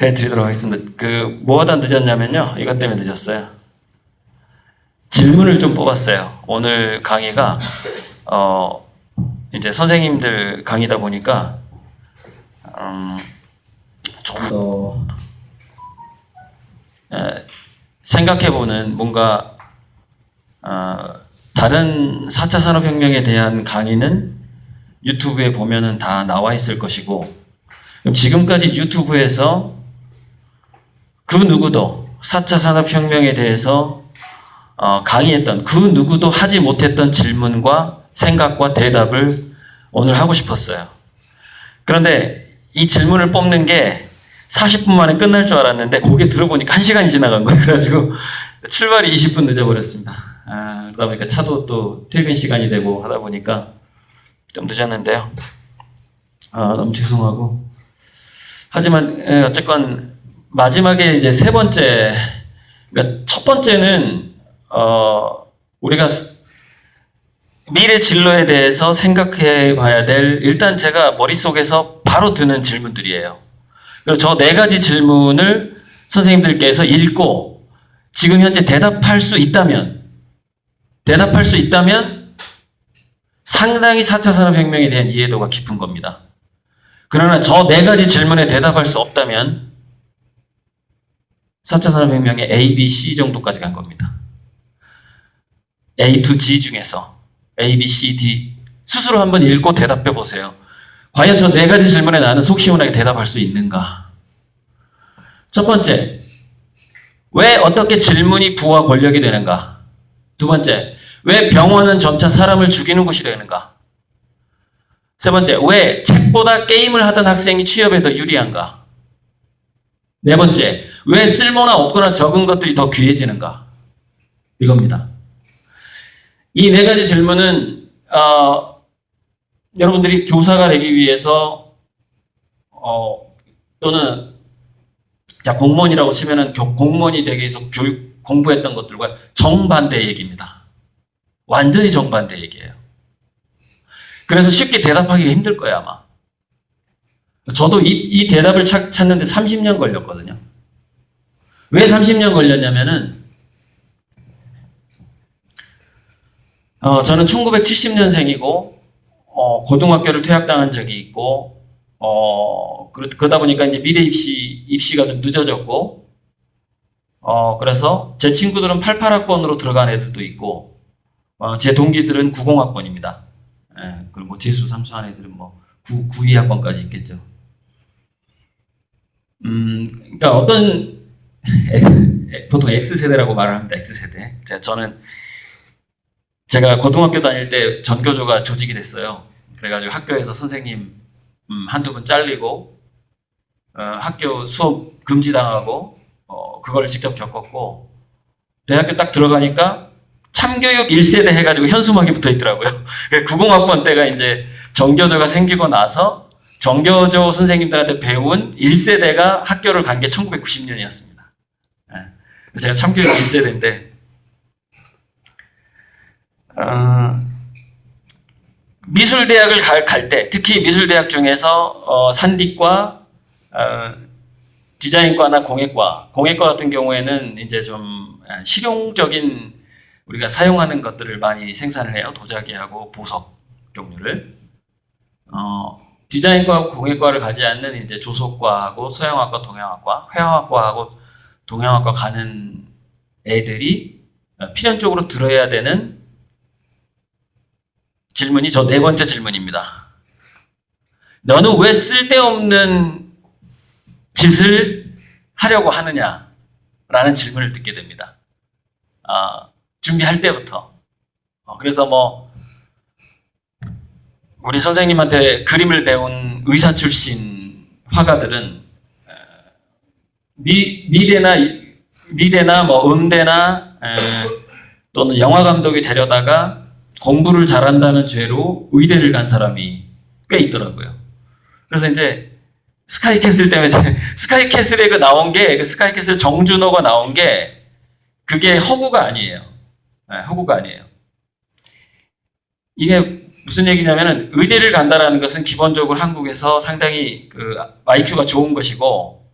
해드리도록 하겠습니다. 뭐하다 늦었냐면요. 이것 때문에 늦었어요. 질문을 좀 뽑았어요. 오늘 강의가, 이제 선생님들 강의다 보니까, 좀 더, 생각해보는 뭔가, 다른 4차 산업혁명에 대한 강의는 유튜브에 보면은 다 나와 있을 것이고, 그럼 지금까지 유튜브에서 그 누구도 4차 산업혁명에 대해서 강의했던 그 누구도 하지 못했던 질문과 생각과 대답을 오늘 하고 싶었어요. 그런데 이 질문을 뽑는 게 40분 만에 끝날 줄 알았는데 그게 들어보니까 1시간이 지나간 거예요. 그래가지고 출발이 20분 늦어버렸습니다. 그러다 보니까 차도 또 퇴근 시간이 되고 하다 보니까 좀 늦었는데요. 너무 죄송하고. 하지만 어쨌건 마지막에 이제 세 번째, 그러니까 첫 번째는 우리가 미래 진로에 대해서 생각해 봐야 될, 일단 제가 머릿속에서 바로 드는 질문들이에요. 그리고 저 네 가지 질문을 선생님들께서 읽고 지금 현재 대답할 수 있다면 상당히 4차 산업혁명에 대한 이해도가 깊은 겁니다. 그러나 저 네 가지 질문에 대답할 수 없다면 4차 산업혁명의 A, B, C 정도까지 간 겁니다. A to G 중에서 A, B, C, D 스스로 한번 읽고 대답해 보세요. 과연 저 네 가지 질문에 나는 속 시원하게 대답할 수 있는가? 첫 번째, 왜 어떻게 질문이 부와 권력이 되는가? 두 번째, 왜 병원은 점차 사람을 죽이는 곳이 되는가? 세 번째, 왜 책보다 게임을 하던 학생이 취업에 더 유리한가? 네 번째, 왜 쓸모나 없거나 적은 것들이 더 귀해지는가? 이겁니다. 이 네 가지 질문은 여러분들이 교사가 되기 위해서 또는 공무원이라고 치면은 공무원이 되기 위해서 교육 공부했던 것들과 정반대 얘기입니다. 완전히 정반대 얘기예요. 그래서 쉽게 대답하기가 힘들 거예요, 아마. 저도 이 대답을 찾는데 30년 걸렸거든요. 왜 30년 걸렸냐면은, 저는 1970년생이고, 고등학교를 퇴학당한 적이 있고, 그러다 보니까 이제 미래 입시가 좀 늦어졌고, 그래서 제 친구들은 88학번으로 들어간 애들도 있고, 제 동기들은 90학번입니다. 그리고 뭐 재수, 삼수한 애들은 뭐 92학번까지 있겠죠. 그러니까 보통 X세대라고 말을 합니다. X세대. 제가 고등학교 다닐 때 전교조가 조직이 됐어요. 그래가지고 학교에서 선생님 한두 분 잘리고, 학교 수업 금지당하고, 그걸 직접 겪었고, 대학교 딱 들어가니까 참교육 1세대 해가지고 현수막이 붙어 있더라고요. 90학번 때가 이제 정교조가 생기고 나서 정교조 선생님들한테 배운 1세대가 학교를 간 게 1990년이었습니다. 제가 참교육 1세대인데, 미술대학을 갈 때, 특히 미술대학 중에서 산디과, 디자인과나 공예과 같은 경우에는 이제 좀 실용적인 우리가 사용하는 것들을 많이 생산을 해요. 도자기하고 보석 종류를. 디자인과 공예과를 가지 않는 이제 조속과하고 서양학과, 동양학과, 회화학과하고 동양학과 가는 애들이 필연적으로 들어야 되는 질문이 저 네 번째 질문입니다. 너는 왜 쓸데없는 짓을 하려고 하느냐? 라는 질문을 듣게 됩니다. 준비할 때부터. 그래서 우리 선생님한테 그림을 배운 의사 출신 화가들은 미대나 음대나 또는 영화 감독이 되려다가 공부를 잘한다는 죄로 의대를 간 사람이 꽤 있더라고요. 그래서 이제 스카이캐슬 때문에 스카이캐슬에 나온 게, 스카이캐슬 정준호가 나온 게 그게 허구가 아니에요. 허구가 아니에요. 이게 무슨 얘기냐면은 의대를 간다라는 것은 기본적으로 한국에서 상당히 IQ가 좋은 것이고,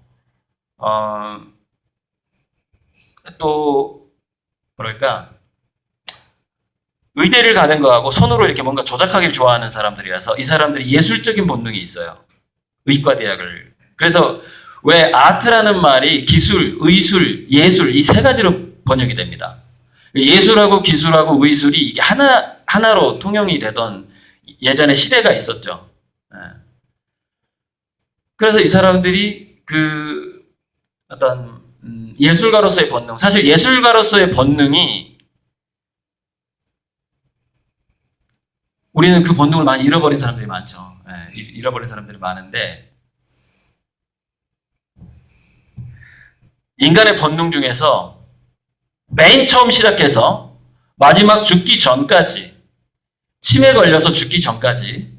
또 뭐랄까 의대를 가는 거하고 손으로 이렇게 뭔가 조작하기를 좋아하는 사람들이라서 이 사람들이 예술적인 본능이 있어요. 의과대학을. 그래서 왜 아트라는 말이 기술, 의술, 예술 이 세 가지로 번역이 됩니다. 예술하고 기술하고 의술이 이게 하나로 통용이 되던 예전에 시대가 있었죠. 그래서 이 사람들이 그 어떤 예술가로서의 본능, 사실 예술가로서의 본능이 우리는 그 본능을 많이 잃어버린 사람들이 많죠. 잃어버린 사람들이 많은데 인간의 본능 중에서 맨 처음 시작해서 마지막 죽기 전까지 치매 걸려서 죽기 전까지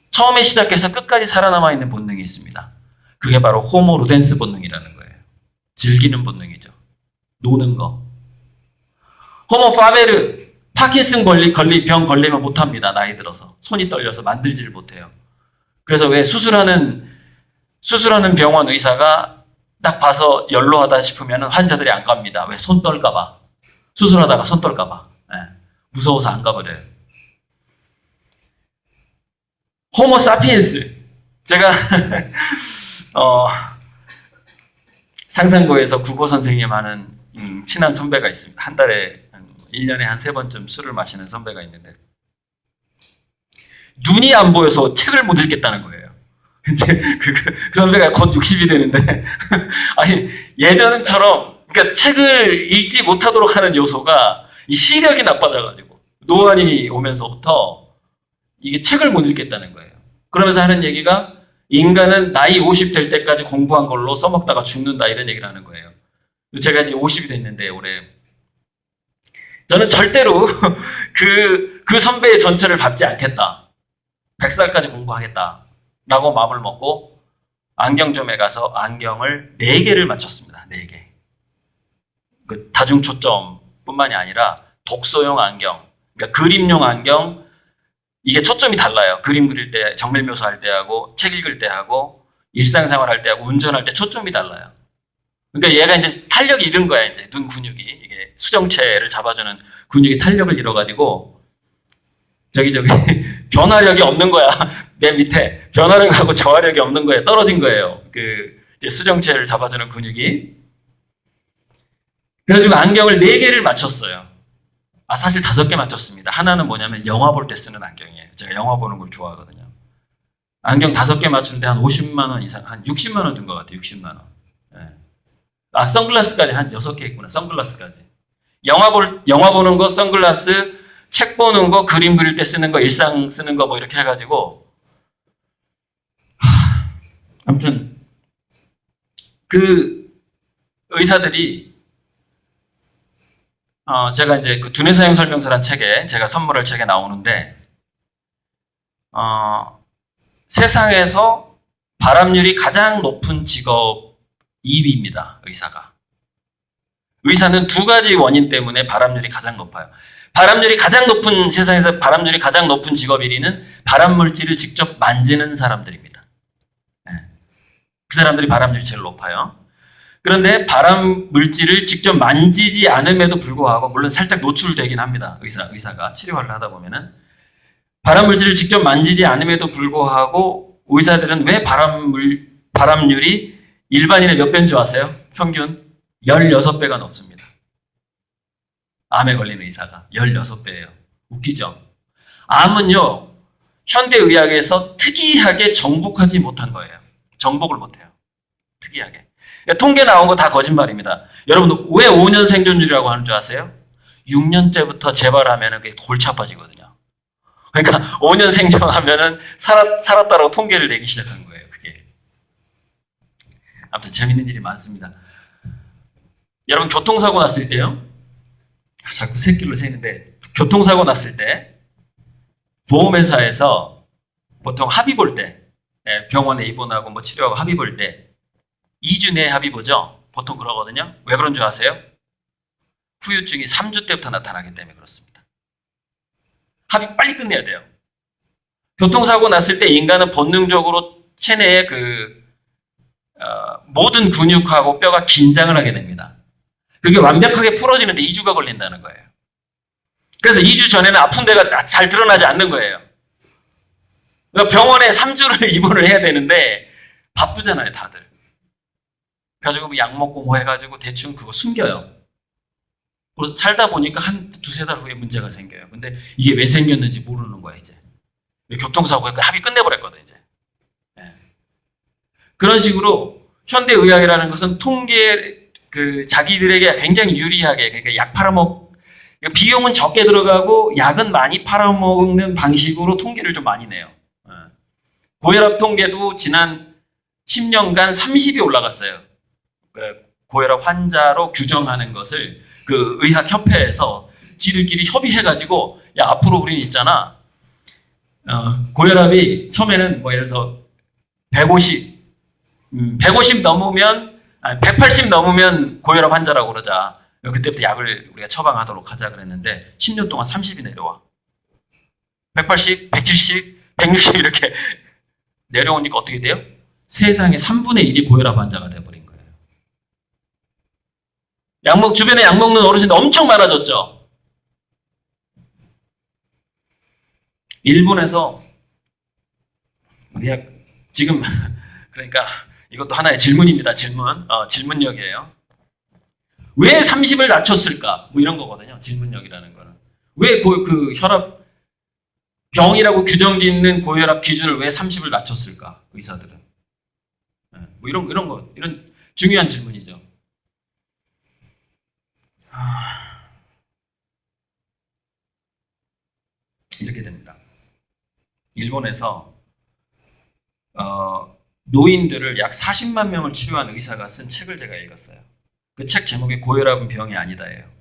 처음에 시작해서 끝까지 살아남아 있는 본능이 있습니다. 그게 바로 호모 루덴스 본능이라는 거예요. 즐기는 본능이죠. 노는 거. 호모 파베르 파킨슨 병 걸리면 못합니다. 나이 들어서. 손이 떨려서 만들지를 못해요. 그래서 왜 수술하는 병원 의사가 딱 봐서 연로하다 싶으면 환자들이 안 갑니다. 왜? 손 떨까봐. 수술하다가 손 떨까봐. 무서워서 안 가버려요. 호모 사피엔스. 제가 상상고에서 국어 선생님 하는 친한 선배가 있습니다. 한 달에 1년에 한 3번쯤 술을 마시는 선배가 있는데 눈이 안 보여서 책을 못 읽겠다는 거예요. 이제 그 선배가 곧 60이 되는데 아니 예전처럼 그러니까 책을 읽지 못하도록 하는 요소가 이 시력이 나빠져가지고 노안이 오면서부터 이게 책을 못 읽겠다는 거예요. 그러면서 하는 얘기가 인간은 나이 50 될 때까지 공부한 걸로 써먹다가 죽는다 이런 얘기를 하는 거예요. 제가 이제 50이 됐는데 올해 저는 절대로 그 선배의 전철을 밟지 않겠다. 100살까지 공부하겠다. 라고 마음을 먹고 안경점에 가서 안경을 4개를 맞췄습니다. 4개. 그 다중초점뿐만이 아니라 독서용 안경, 그러니까 그림용 안경, 이게 초점이 달라요. 그림 그릴 때, 정밀 묘사할 때하고, 책 읽을 때하고, 일상생활 할 때하고, 운전할 때 초점이 달라요. 그러니까 얘가 이제 탄력이 잃은 거야, 이제. 눈 근육이. 이게 수정체를 잡아주는 근육이 탄력을 잃어가지고, 저기, 변화력이 없는 거야. 맨 밑에. 변화력하고 저하력이 없는 거예요. 떨어진 거예요. 이제 수정체를 잡아주는 근육이. 그래가지고 안경을 4개를 맞췄어요. 사실 5개 맞췄습니다. 하나는 뭐냐면 영화 볼 때 쓰는 안경이에요. 제가 영화 보는 걸 좋아하거든요. 안경 5개 맞추는데 한 50만 원 이상, 한 60만 원 든 것 같아요. 60만 원. 선글라스까지 한 6개 있구나. 선글라스까지. 영화 보는 거, 선글라스, 책 보는 거, 그림 그릴 때 쓰는 거, 일상 쓰는 거 뭐 이렇게 해가지고 아무튼 그 의사들이 제가 이제 그 두뇌 사용 설명서란 책에 제가 선물할 책에 나오는데 세상에서 발암률이 가장 높은 직업 2위입니다. 의사가. 의사는 2가지 원인 때문에 발암률이 가장 높아요. 세상에서 발암률이 가장 높은 직업 1위는 발암 물질을 직접 만지는 사람들입니다. 그 사람들이 발암률이 제일 높아요. 그런데 발암 물질을 직접 만지지 않음에도 불구하고, 물론 살짝 노출되긴 합니다. 의사가 치료를 하다 보면은. 발암 물질을 직접 만지지 않음에도 불구하고, 의사들은 왜 발암률이 일반인의 몇 배인 줄 아세요? 평균 16배가 높습니다. 암에 걸린 의사가 16배예요. 웃기죠? 암은요, 현대의학에서 특이하게 정복하지 못한 거예요. 정복을 못해요. 특이하게. 통계 나온 거 다 거짓말입니다. 여러분, 왜 5년 생존율이라고 하는 줄 아세요? 6년째부터 재발하면 그게 골치 아파지거든요. 그러니까 5년 생존하면은 살았다라고 통계를 내기 시작한 거예요, 그게. 아무튼 재밌는 일이 많습니다. 여러분, 교통사고 났을 때요. 자꾸 새끼를 세는데, 교통사고 났을 때 보험회사에서 보통 합의 볼 때, 병원에 입원하고 뭐 치료하고 합의 볼 때 2주 내에 합의 보죠. 보통 그러거든요. 왜 그런 줄 아세요? 후유증이 3주 때부터 나타나기 때문에 그렇습니다. 합의 빨리 끝내야 돼요. 교통사고 났을 때 인간은 본능적으로 체내에 모든 근육하고 뼈가 긴장을 하게 됩니다. 그게 완벽하게 풀어지는데 2주가 걸린다는 거예요. 그래서 2주 전에는 아픈 데가 잘 드러나지 않는 거예요. 그러니까 병원에 3주를 입원을 해야 되는데 바쁘잖아요, 다들. 가지고 약 먹고 뭐 해가지고 대충 그거 숨겨요. 그래서 살다 보니까 한 두세 달 후에 문제가 생겨요. 근데 이게 왜 생겼는지 모르는 거야, 이제. 교통사고에 합의 끝내버렸거든, 이제. 네. 그런 식으로 현대의학이라는 것은 자기들에게 굉장히 유리하게, 그러니까 약 팔아먹, 비용은 적게 들어가고 약은 많이 팔아먹는 방식으로 통계를 좀 많이 내요. 고혈압 통계도 지난 10년간 30이 올라갔어요. 고혈압 환자로 규정하는 것을 그 의학협회에서 지들끼리 협의해가지고, 야, 앞으로 우린 있잖아. 고혈압이 처음에는 뭐 예를 들어서 150 넘으면, 180 넘으면 고혈압 환자라고 그러자. 그때부터 약을 우리가 처방하도록 하자 그랬는데 10년 동안 30이 내려와. 180, 170, 160 이렇게 내려오니까 어떻게 돼요? 세상에 3분의 1이 고혈압 환자가 돼버린 거예요. 주변에 약 먹는 어르신들 엄청 많아졌죠. 일본에서 우리가 지금 그러니까 이것도 하나의 질문입니다. 질문력이에요. 왜 30을 낮췄을까? 뭐 이런 거거든요. 질문력이라는 거는. 왜 그 혈압 병이라고 규정짓는 고혈압 기준을 왜 30을 낮췄을까? 의사들은. 뭐 이런 중요한 질문이죠. 이렇게 됩니다. 일본에서 노인들을 약 40만 명을 치료한 의사가 쓴 책을 제가 읽었어요. 그 책 제목이 고혈압은 병이 아니다예요.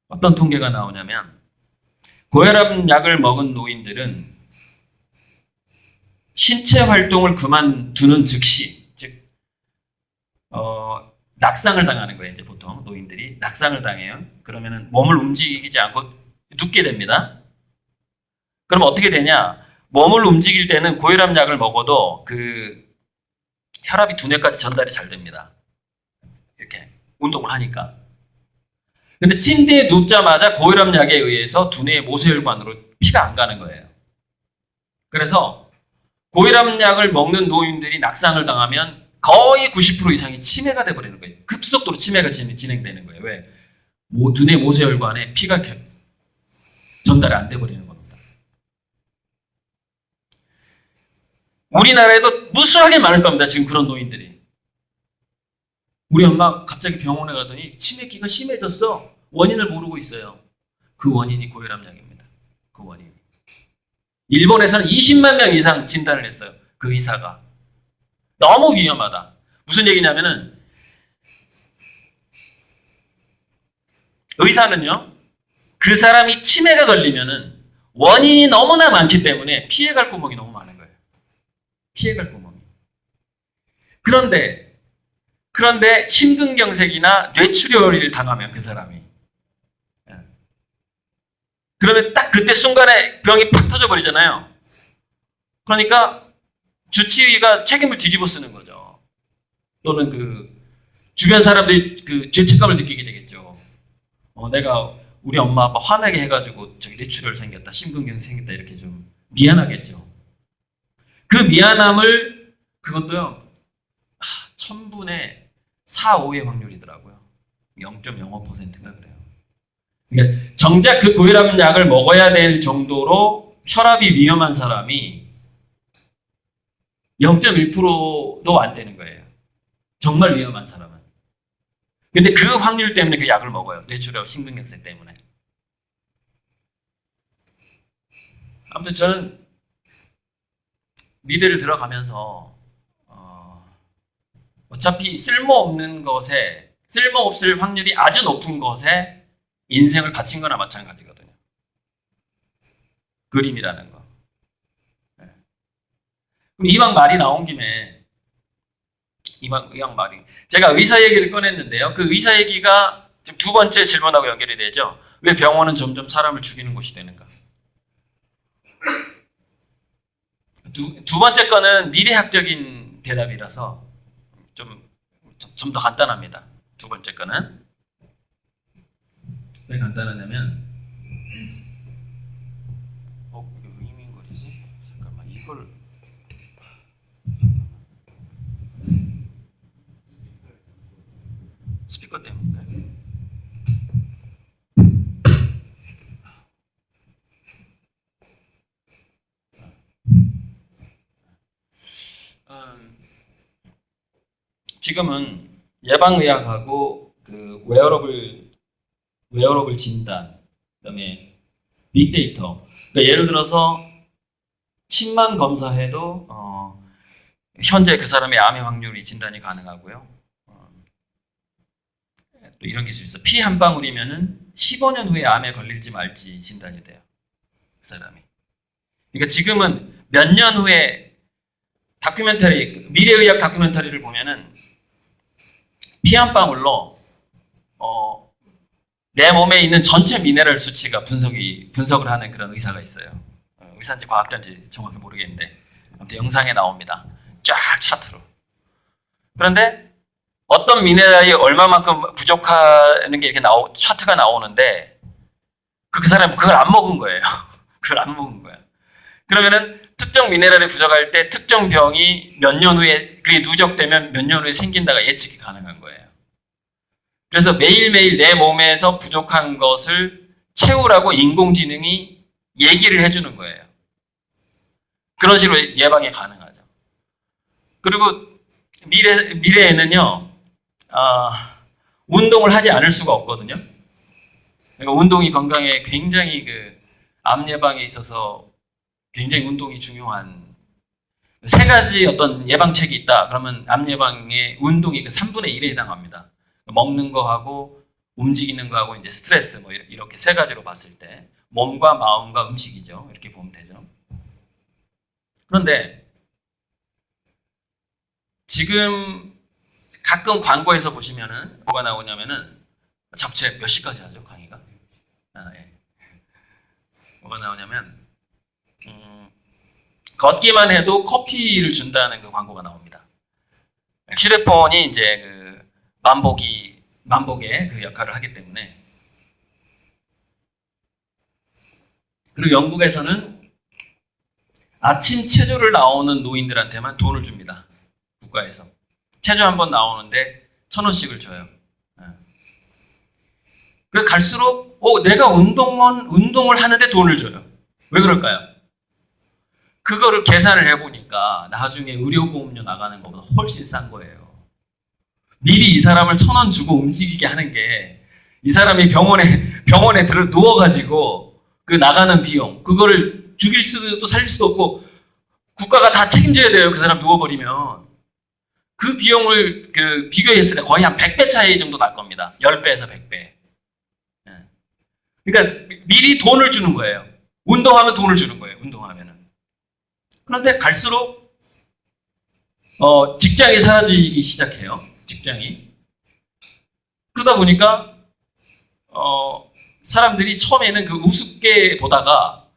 어떤 통계가 나오냐면 고혈압 약을 먹은 노인들은 신체 활동을 그만두는 즉시, 즉 낙상을 당하는 거예요. 이제 보통 노인들이 낙상을 당해요. 그러면은 몸을 움직이지 않고 눕게 됩니다. 그럼 어떻게 되냐? 몸을 움직일 때는 고혈압 약을 먹어도 그 혈압이 두뇌까지 전달이 잘 됩니다. 이렇게 운동을 하니까. 근데 침대에 눕자마자 고혈압 약에 의해서 두뇌의 모세혈관으로 피가 안 가는 거예요. 그래서 고혈압 약을 먹는 노인들이 낙상을 당하면 거의 90% 이상이 치매가 돼버리는 거예요. 급속도로 치매가 진행되는 거예요. 왜? 두뇌 모세혈관에 피가 전달이 안 돼버리는 겁니다. 우리나라에도 무수하게 많을 겁니다. 지금 그런 노인들이. 우리 엄마 갑자기 병원에 가더니 치매기가 심해졌어. 원인을 모르고 있어요. 그 원인이 고혈압 약입니다. 그 원인이. 일본에서는 20만 명 이상 진단을 했어요. 그 의사가. 너무 위험하다. 무슨 얘기냐면은 의사는요. 그 사람이 치매가 걸리면은 원인이 너무나 많기 때문에 피해갈 구멍이 너무 많은 거예요. 피해갈 구멍이. 그런데 심근경색이나 뇌출혈을 당하면 그 사람이 그러면 딱 그때 순간에 병이 팍 터져버리잖아요. 그러니까 주치의가 책임을 뒤집어 쓰는 거죠. 또는 그 주변 사람들이 그 죄책감을 느끼게 되겠죠. 내가 우리 엄마 아빠 화나게 해가지고 저기 뇌출혈 생겼다, 심근경색 생겼다 이렇게 좀 미안하겠죠. 그 미안함을 그것도요 1000분의 4, 5의 확률이더라고요. 0.05%인가 그래요. 그러니까 정작 그 고혈압 약을 먹어야 될 정도로 혈압이 위험한 사람이 0.1%도 안 되는 거예요. 정말 위험한 사람은. 근데 그 확률 때문에 그 약을 먹어요. 뇌출혈, 심근경색 때문에. 아무튼 저는 미대를 들어가면서 어차피 쓸모없을 확률이 아주 높은 것에 인생을 바친 거나 마찬가지거든요. 그림이라는 거. 네. 그럼 이왕 말이 나온 김에 이왕 말이 제가 의사 얘기를 꺼냈는데요. 그 의사 얘기가 지금 두 번째 질문하고 연결이 되죠. 왜 병원은 점점 사람을 죽이는 곳이 되는가? 두 번째 거는 미래학적인 대답이라서 좀 더 간단합니다. 두 번째 거는 왜 간단하냐면 이게 왜 이민거리지? 잠깐만 이걸 스피커 때문일까요? 지금은 예방의학하고 그 웨어러블 진단, 그다음에 빅데이터. 그러니까 예를 들어서 침만 검사해도 현재 그 사람의 암의 확률이 진단이 가능하고요. 또 이런 기술이 있어. 피 한 방울이면은 15년 후에 암에 걸릴지 말지 진단이 돼요. 그 사람이. 그러니까 지금은 몇 년 후에 다큐멘터리, 미래의학 다큐멘터리를 보면은 피 한 방울로 내 몸에 있는 전체 미네랄 수치가 분석을 하는 그런 의사가 있어요. 의사인지 과학자인지 정확히 모르겠는데 아무튼 영상에 나옵니다. 쫙 차트로. 그런데 어떤 미네랄이 얼마만큼 부족하는 게 이렇게 차트가 나오는데 그 사람은 그걸 안 먹은 거예요. 그걸 안 먹은 거야. 그러면은 특정 미네랄이 부족할 때 특정 병이 몇 년 후에 그게 누적되면 몇 년 후에 생긴다가 예측이 가능한 거예요. 그래서 매일매일 내 몸에서 부족한 것을 채우라고 인공지능이 얘기를 해주는 거예요. 그런 식으로 예방이 가능하죠. 그리고 미래에는요, 운동을 하지 않을 수가 없거든요. 그러니까 운동이 건강에 굉장히 암 예방에 있어서 굉장히 운동이 중요한 세 가지 어떤 예방책이 있다. 그러면 암 예방에 운동이 3분의 1에 해당합니다. 먹는 거하고 움직이는 거하고 이제 스트레스 뭐 이렇게 세 가지로 봤을 때 몸과 마음과 음식이죠. 이렇게 보면 되죠. 그런데 지금 가끔 광고에서 보시면은 뭐가 나오냐면은 잡채 몇 시까지 하죠 강의가? 예. 뭐가 나오냐면 걷기만 해도 커피를 준다는 그 광고가 나옵니다. 휴대폰이 이제 그 만복의 그 역할을 하기 때문에. 그리고 영국에서는 아침 체조를 나오는 노인들한테만 돈을 줍니다. 국가에서. 체조 한번 나오는데 1,000원씩을 줘요. 그래서 갈수록 내가 운동을 하는데 돈을 줘요. 왜 그럴까요? 그거를 계산을 해보니까 나중에 의료보험료 나가는 것보다 훨씬 싼 거예요. 미리 이 사람을 1,000원 주고 움직이게 하는 게 이 사람이 병원에 들어 누워가지고 그 나가는 비용, 그거를 죽일 수도 살릴 수도 없고 국가가 다 책임져야 돼요. 그 사람 누워버리면. 그 비용을 비교했을 때 거의 한 100배 차이 정도 날 겁니다. 10배에서 100배. 그러니까 미리 돈을 주는 거예요. 운동하면 돈을 주는 거예요. 운동하면은. 그런데 갈수록 직장이 사라지기 시작해요. 직장이. 그러다 보니까 사람들이 처음에는 그 우습게 보다가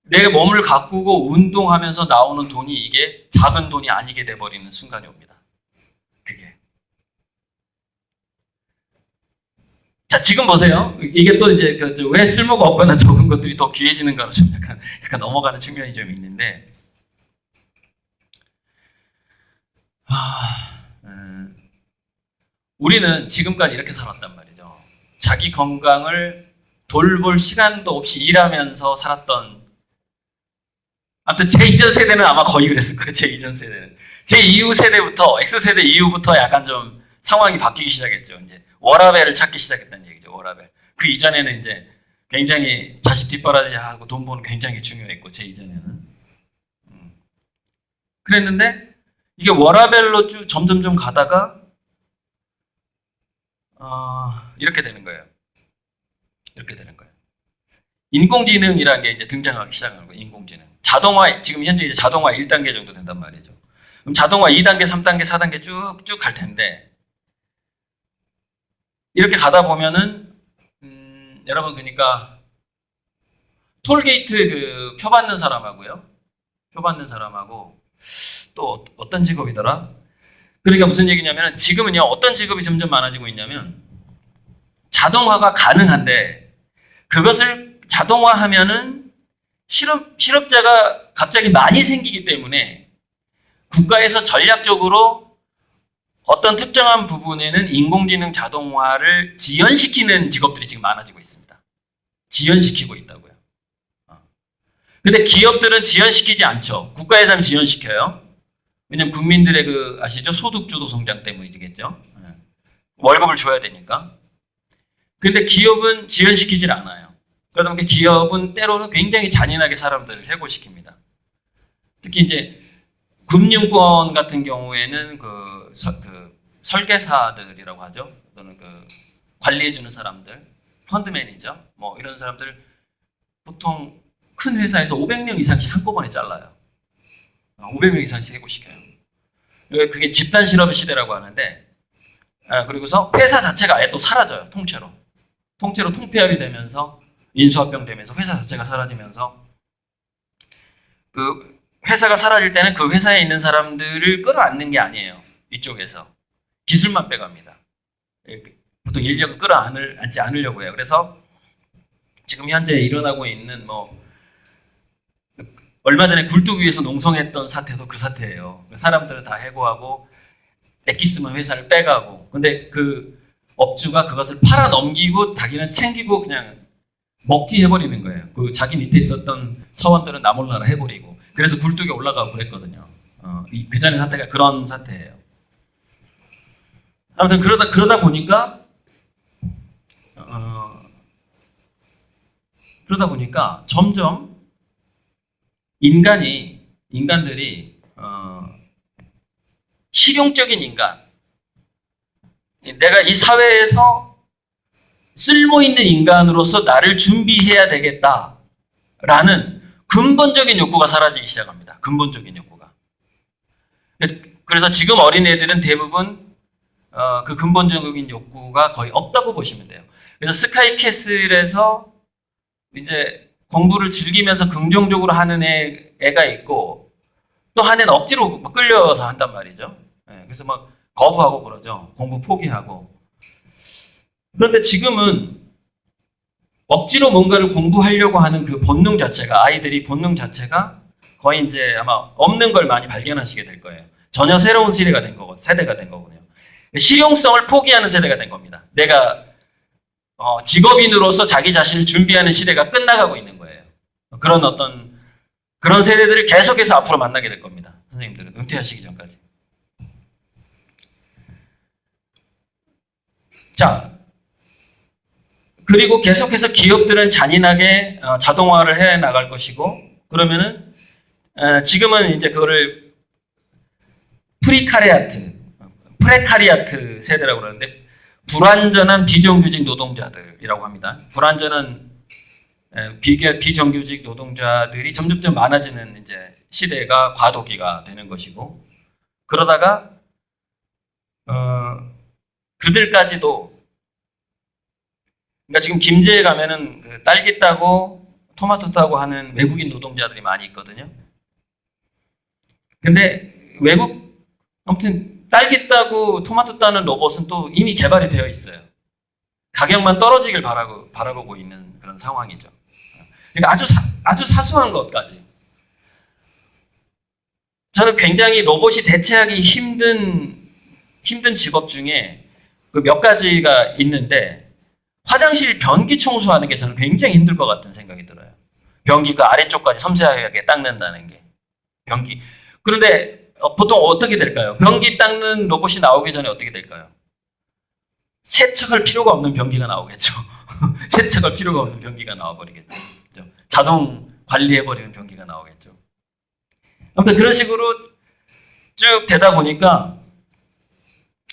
내 몸을 가꾸고 운동하면서 나오는 돈이 이게 작은 돈이 아니게 돼버리는 순간이 옵니다. 그게. 자, 지금 보세요. 이게 또 이제 왜 쓸모가 없거나 적은 것들이 더 귀해지는가로 좀 약간 넘어가는 측면이 좀 있는데, 우리는 지금까지 이렇게 살았단 말이죠. 자기 건강을 돌볼 시간도 없이 일하면서 살았던, 아무튼 제 이전 세대는 아마 거의 그랬을 거예요. 제 이전 세대는. 제 이후 세대부터, X세대 이후부터 약간 좀 상황이 바뀌기 시작했죠. 이제 워라밸을 찾기 시작했다는 얘기죠. 워라밸. 그 이전에는 이제 굉장히 자식 뒷바라지하고 돈 버는 굉장히 중요했고, 제 이전에는. 그랬는데 이게 워라밸로 쭉 점점 가다가 이렇게 되는 거예요. 이렇게 되는 거예요. 인공지능이라는 게 이제 등장하기 시작하는 거예요. 인공지능. 자동화, 지금 현재 이제 자동화 1단계 정도 된단 말이죠. 그럼 자동화 2단계, 3단계, 4단계 쭉쭉 갈 텐데, 이렇게 가다 보면은, 여러분, 그러니까, 톨게이트 표 받는 사람하고요. 표 받는 사람하고, 또 어떤 직업이더라? 그러니까 무슨 얘기냐면 지금은요 어떤 직업이 점점 많아지고 있냐면 자동화가 가능한데 그것을 자동화하면은 실업자가 갑자기 많이 생기기 때문에 국가에서 전략적으로 어떤 특정한 부분에는 인공지능 자동화를 지연시키는 직업들이 지금 많아지고 있습니다. 지연시키고 있다고요. 근데 기업들은 지연시키지 않죠. 국가에서는 지연시켜요. 왜냐면 국민들의 아시죠? 소득주도 성장 때문이겠죠. 월급을 줘야 되니까. 근데 기업은 지연시키질 않아요. 그러다 보니까 기업은 때로는 굉장히 잔인하게 사람들을 해고시킵니다. 특히 이제 금융권 같은 경우에는 설계사들이라고 하죠. 또는 관리해주는 사람들, 펀드 매니저, 뭐 이런 사람들 보통 큰 회사에서 500명 이상씩 한꺼번에 잘라요. 500명 이상씩 해고시켜요. 그게 집단 실업 시대라고 하는데, 그리고서 회사 자체가 아예 또 사라져요. 통째로 통폐합이 되면서 인수합병 되면서 회사 자체가 사라지면서 회사가 사라질 때는 그 회사에 있는 사람들을 끌어안는 게 아니에요. 이쪽에서 기술만 빼갑니다. 보통 인력을 끌어안지 않으려고 해요. 그래서 지금 현재 일어나고 있는 얼마 전에 굴뚝위에서 농성했던 사태도 그 사태예요. 사람들을 다 해고하고 엑기스만 회사를 빼가고 근데 그 업주가 그것을 팔아 넘기고 자기는 챙기고 그냥 먹튀 해버리는 거예요. 자기 밑에 있었던 사원들은 나 몰라라 해버리고 그래서 굴뚝에 올라가고 그랬거든요. 그 전에 사태가 그런 사태예요. 아무튼 그러다 보니까 점점 인간들이 실용적인 인간, 내가 이 사회에서 쓸모 있는 인간으로서 나를 준비해야 되겠다라는 근본적인 욕구가 사라지기 시작합니다. 근본적인 욕구가. 그래서 지금 어린애들은 대부분 그 근본적인 욕구가 거의 없다고 보시면 돼요. 그래서 스카이캐슬에서 이제 공부를 즐기면서 긍정적으로 하는 애가 있고 또 한 애는 억지로 끌려서 한단 말이죠. 그래서 거부하고 그러죠. 공부 포기하고. 그런데 지금은 억지로 뭔가를 공부하려고 하는 그 본능 자체가 아이들이 본능 자체가 거의 이제 아마 없는 걸 많이 발견하시게 될 거예요. 전혀 새로운 세대가 된 거군요. 실용성을 포기하는 세대가 된 겁니다. 내가 직업인으로서 자기 자신을 준비하는 시대가 끝나가고 있는 거예요. 그런 세대들을 계속해서 앞으로 만나게 될 겁니다. 선생님들은 은퇴하시기 전까지. 자, 그리고 계속해서 기업들은 잔인하게 자동화를 해 나갈 것이고 그러면은 지금은 이제 그거를 프레카리아트 세대라고 그러는데 불완전한 비정규직 노동자들이라고 합니다. 불완전한 비정규직 노동자들이 점점 많아지는 이제 시대가 과도기가 되는 것이고 그러다가 그들까지도 그러니까 지금 김제에 가면은 딸기 따고 토마토 따고 하는 외국인 노동자들이 많이 있거든요. 근데 아무튼 딸기 따고 토마토 따는 로봇은 또 이미 개발이 되어 있어요. 가격만 떨어지길 바라보고 있는 그런 상황이죠. 그러니까 아주 사소한 것까지. 저는 굉장히 로봇이 대체하기 힘든 직업 중에 몇 가지가 있는데 화장실 변기 청소하는 게 저는 굉장히 힘들 것 같은 생각이 들어요. 변기가 아래쪽까지 섬세하게 닦는다는 게. 변기. 그런데 보통 어떻게 될까요? 변기 닦는 로봇이 나오기 전에 어떻게 될까요? 세척할 필요가 없는 변기가 나오겠죠. 세척할 필요가 없는 변기가 나와버리겠죠. 자동 관리해버리는 변기가 나오겠죠. 아무튼 그런 식으로 쭉 되다 보니까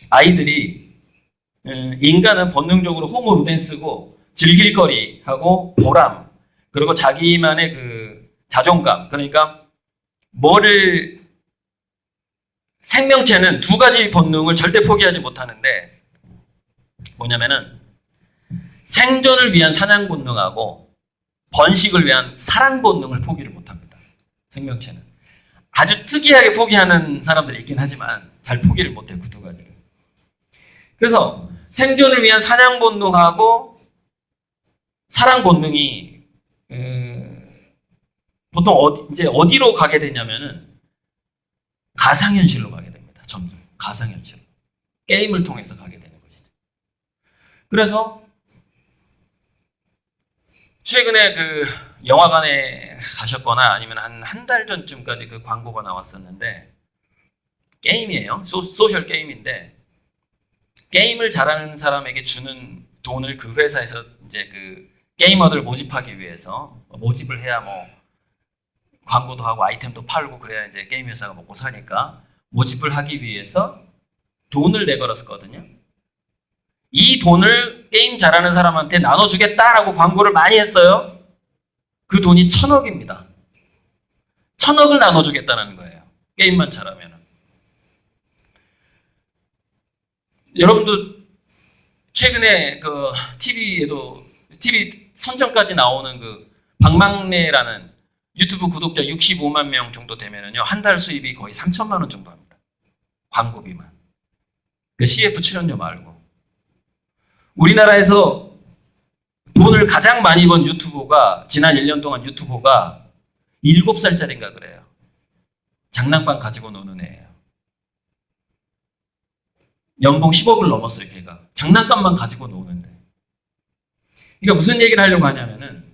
아이들이 인간은 본능적으로 호모 루덴스고 즐길거리하고 보람 그리고 자기만의 자존감 그러니까 생명체는 두 가지 본능을 절대 포기하지 못하는데 뭐냐면은 생존을 위한 사냥 본능하고 번식을 위한 사랑 본능을 포기를 못합니다. 생명체는 아주 특이하게 포기하는 사람들이 있긴 하지만 잘 포기를 못해요. 그 두 가지를. 그래서 생존을 위한 사냥 본능하고 사랑 본능이 보통 이제 어디로 가게 되냐면은 가상현실로 가게 됩니다. 점점 가상현실. 게임을 통해서 가게 되는 것이죠. 그래서 최근에 그 영화관에 가셨거나 아니면 한 달 전쯤까지 그 광고가 나왔었는데 게임이에요. 소셜 게임인데 게임을 잘하는 사람에게 주는 돈을 그 회사에서 이제 그 게이머들 모집하기 위해서 모집을 해야 뭐 광고도 하고 아이템도 팔고 그래야 이제 게임 회사가 먹고 사니까 모집을 하기 위해서 돈을 내걸었거든요. 이 돈을 게임 잘하는 사람한테 나눠주겠다라고 광고를 많이 했어요. 그 돈이 1,000억입니다. 1,000억을 나눠주겠다는 거예요. 게임만 잘하면. 여러분도 최근에 그 TV 선정까지 나오는 그 박막래라는 유튜브 구독자 65만 명 정도 되면은요, 한 달 수입이 거의 3천만 원 정도 합니다. 광고비만. 그 CF 출연료 말고. 우리나라에서 돈을 가장 많이 번 유튜버가, 지난 1년 동안 유튜버가 7살짜리인가 그래요. 장난감 가지고 노는 애예요. 연봉 10억을 넘었어요, 걔가. 장난감만 가지고 노는데. 그러니까 무슨 얘기를 하려고 하냐면은,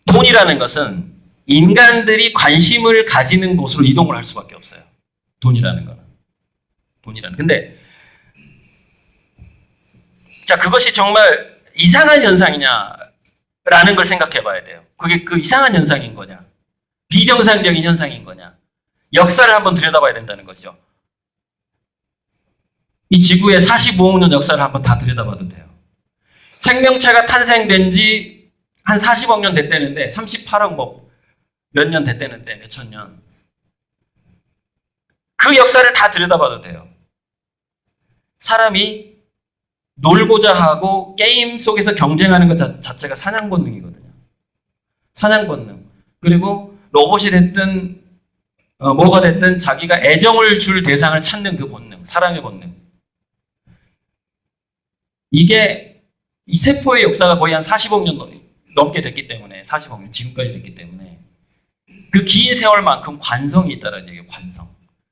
돈이라는 것은 인간들이 관심을 가지는 곳으로 이동을 할 수밖에 없어요. 돈이라는 거는. 근데, 자, 그것이 정말 이상한 현상이냐라는 걸 생각해 봐야 돼요. 그게 그 이상한 현상인 거냐? 비정상적인 현상인 거냐? 역사를 한번 들여다봐야 된다는 거죠. 이 지구의 45억 년 역사를 한번 다 들여다봐도 돼요. 생명체가 탄생된 지 한 40억 년 됐다는데, 38억 뭐 몇 년 됐다는데, 몇천 년. 그 역사를 다 들여다봐도 돼요. 사람이 놀고자 하고 게임 속에서 경쟁하는 것 자체가 사냥 본능이거든요. 사냥 본능. 그리고 로봇이 됐든 뭐가 됐든 자기가 애정을 줄 대상을 찾는 그 본능, 사랑의 본능. 이게 이 세포의 역사가 거의 한 40억 년 넘게 됐기 때문에, 40억 년 지금까지 됐기 때문에 그 긴 세월만큼 관성이 있다는 얘기예요. 관성.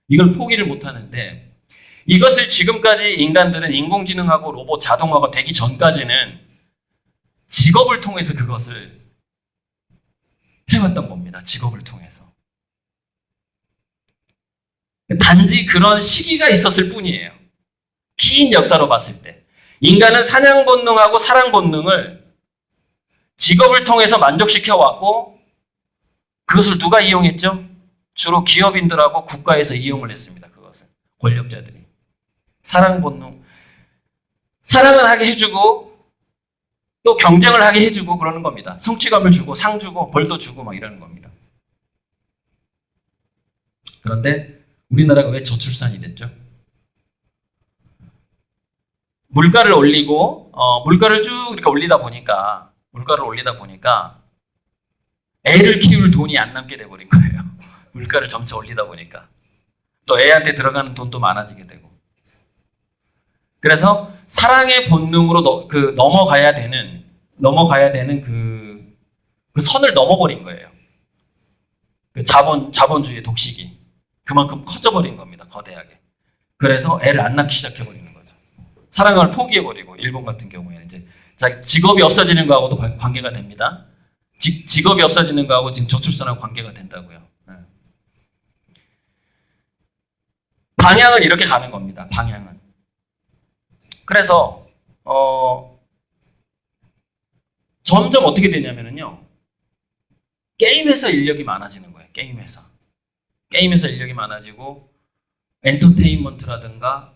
이걸 포기를 못 하는데, 이것을 지금까지 인간들은 인공지능하고 로봇 자동화가 되기 전까지는 직업을 통해서 그것을 해왔던 겁니다. 직업을 통해서. 단지 그런 시기가 있었을 뿐이에요. 긴 역사로 봤을 때. 인간은 사냥 본능하고 사랑 본능을 직업을 통해서 만족시켜 왔고, 그것을 누가 이용했죠? 주로 기업인들하고 국가에서 이용을 했습니다. 그것을. 권력자들이. 사랑 본능. 사랑을 하게 해주고, 또 경쟁을 하게 해주고 그러는 겁니다. 성취감을 주고, 상 주고, 벌도 주고 막 이러는 겁니다. 그런데 우리나라가 왜 저출산이 됐죠? 물가를 올리고, 물가를 쭉 이렇게 올리다 보니까, 애를 키울 돈이 안 남게 돼버린 거예요. 물가를 점차 올리다 보니까. 또 애한테 들어가는 돈도 많아지게 되고. 그래서 사랑의 본능으로 넘어가야 되는 그 선을 넘어버린 거예요. 그 자본주의의 독식이. 그만큼 커져버린 겁니다. 거대하게. 그래서 애를 안 낳기 시작해버리는 거죠. 사랑을 포기해버리고, 일본 같은 경우에는 이제 직업이 없어지는 거하고도 관계가 됩니다. 직업이 없어지는 거하고 지금 저출산하고 관계가 된다고요. 방향은 이렇게 가는 겁니다. 방향은. 그래서 점점 어떻게 되냐면요, 게임에서 인력이 많아지는 거예요. 게임에서 인력이 많아지고, 엔터테인먼트라든가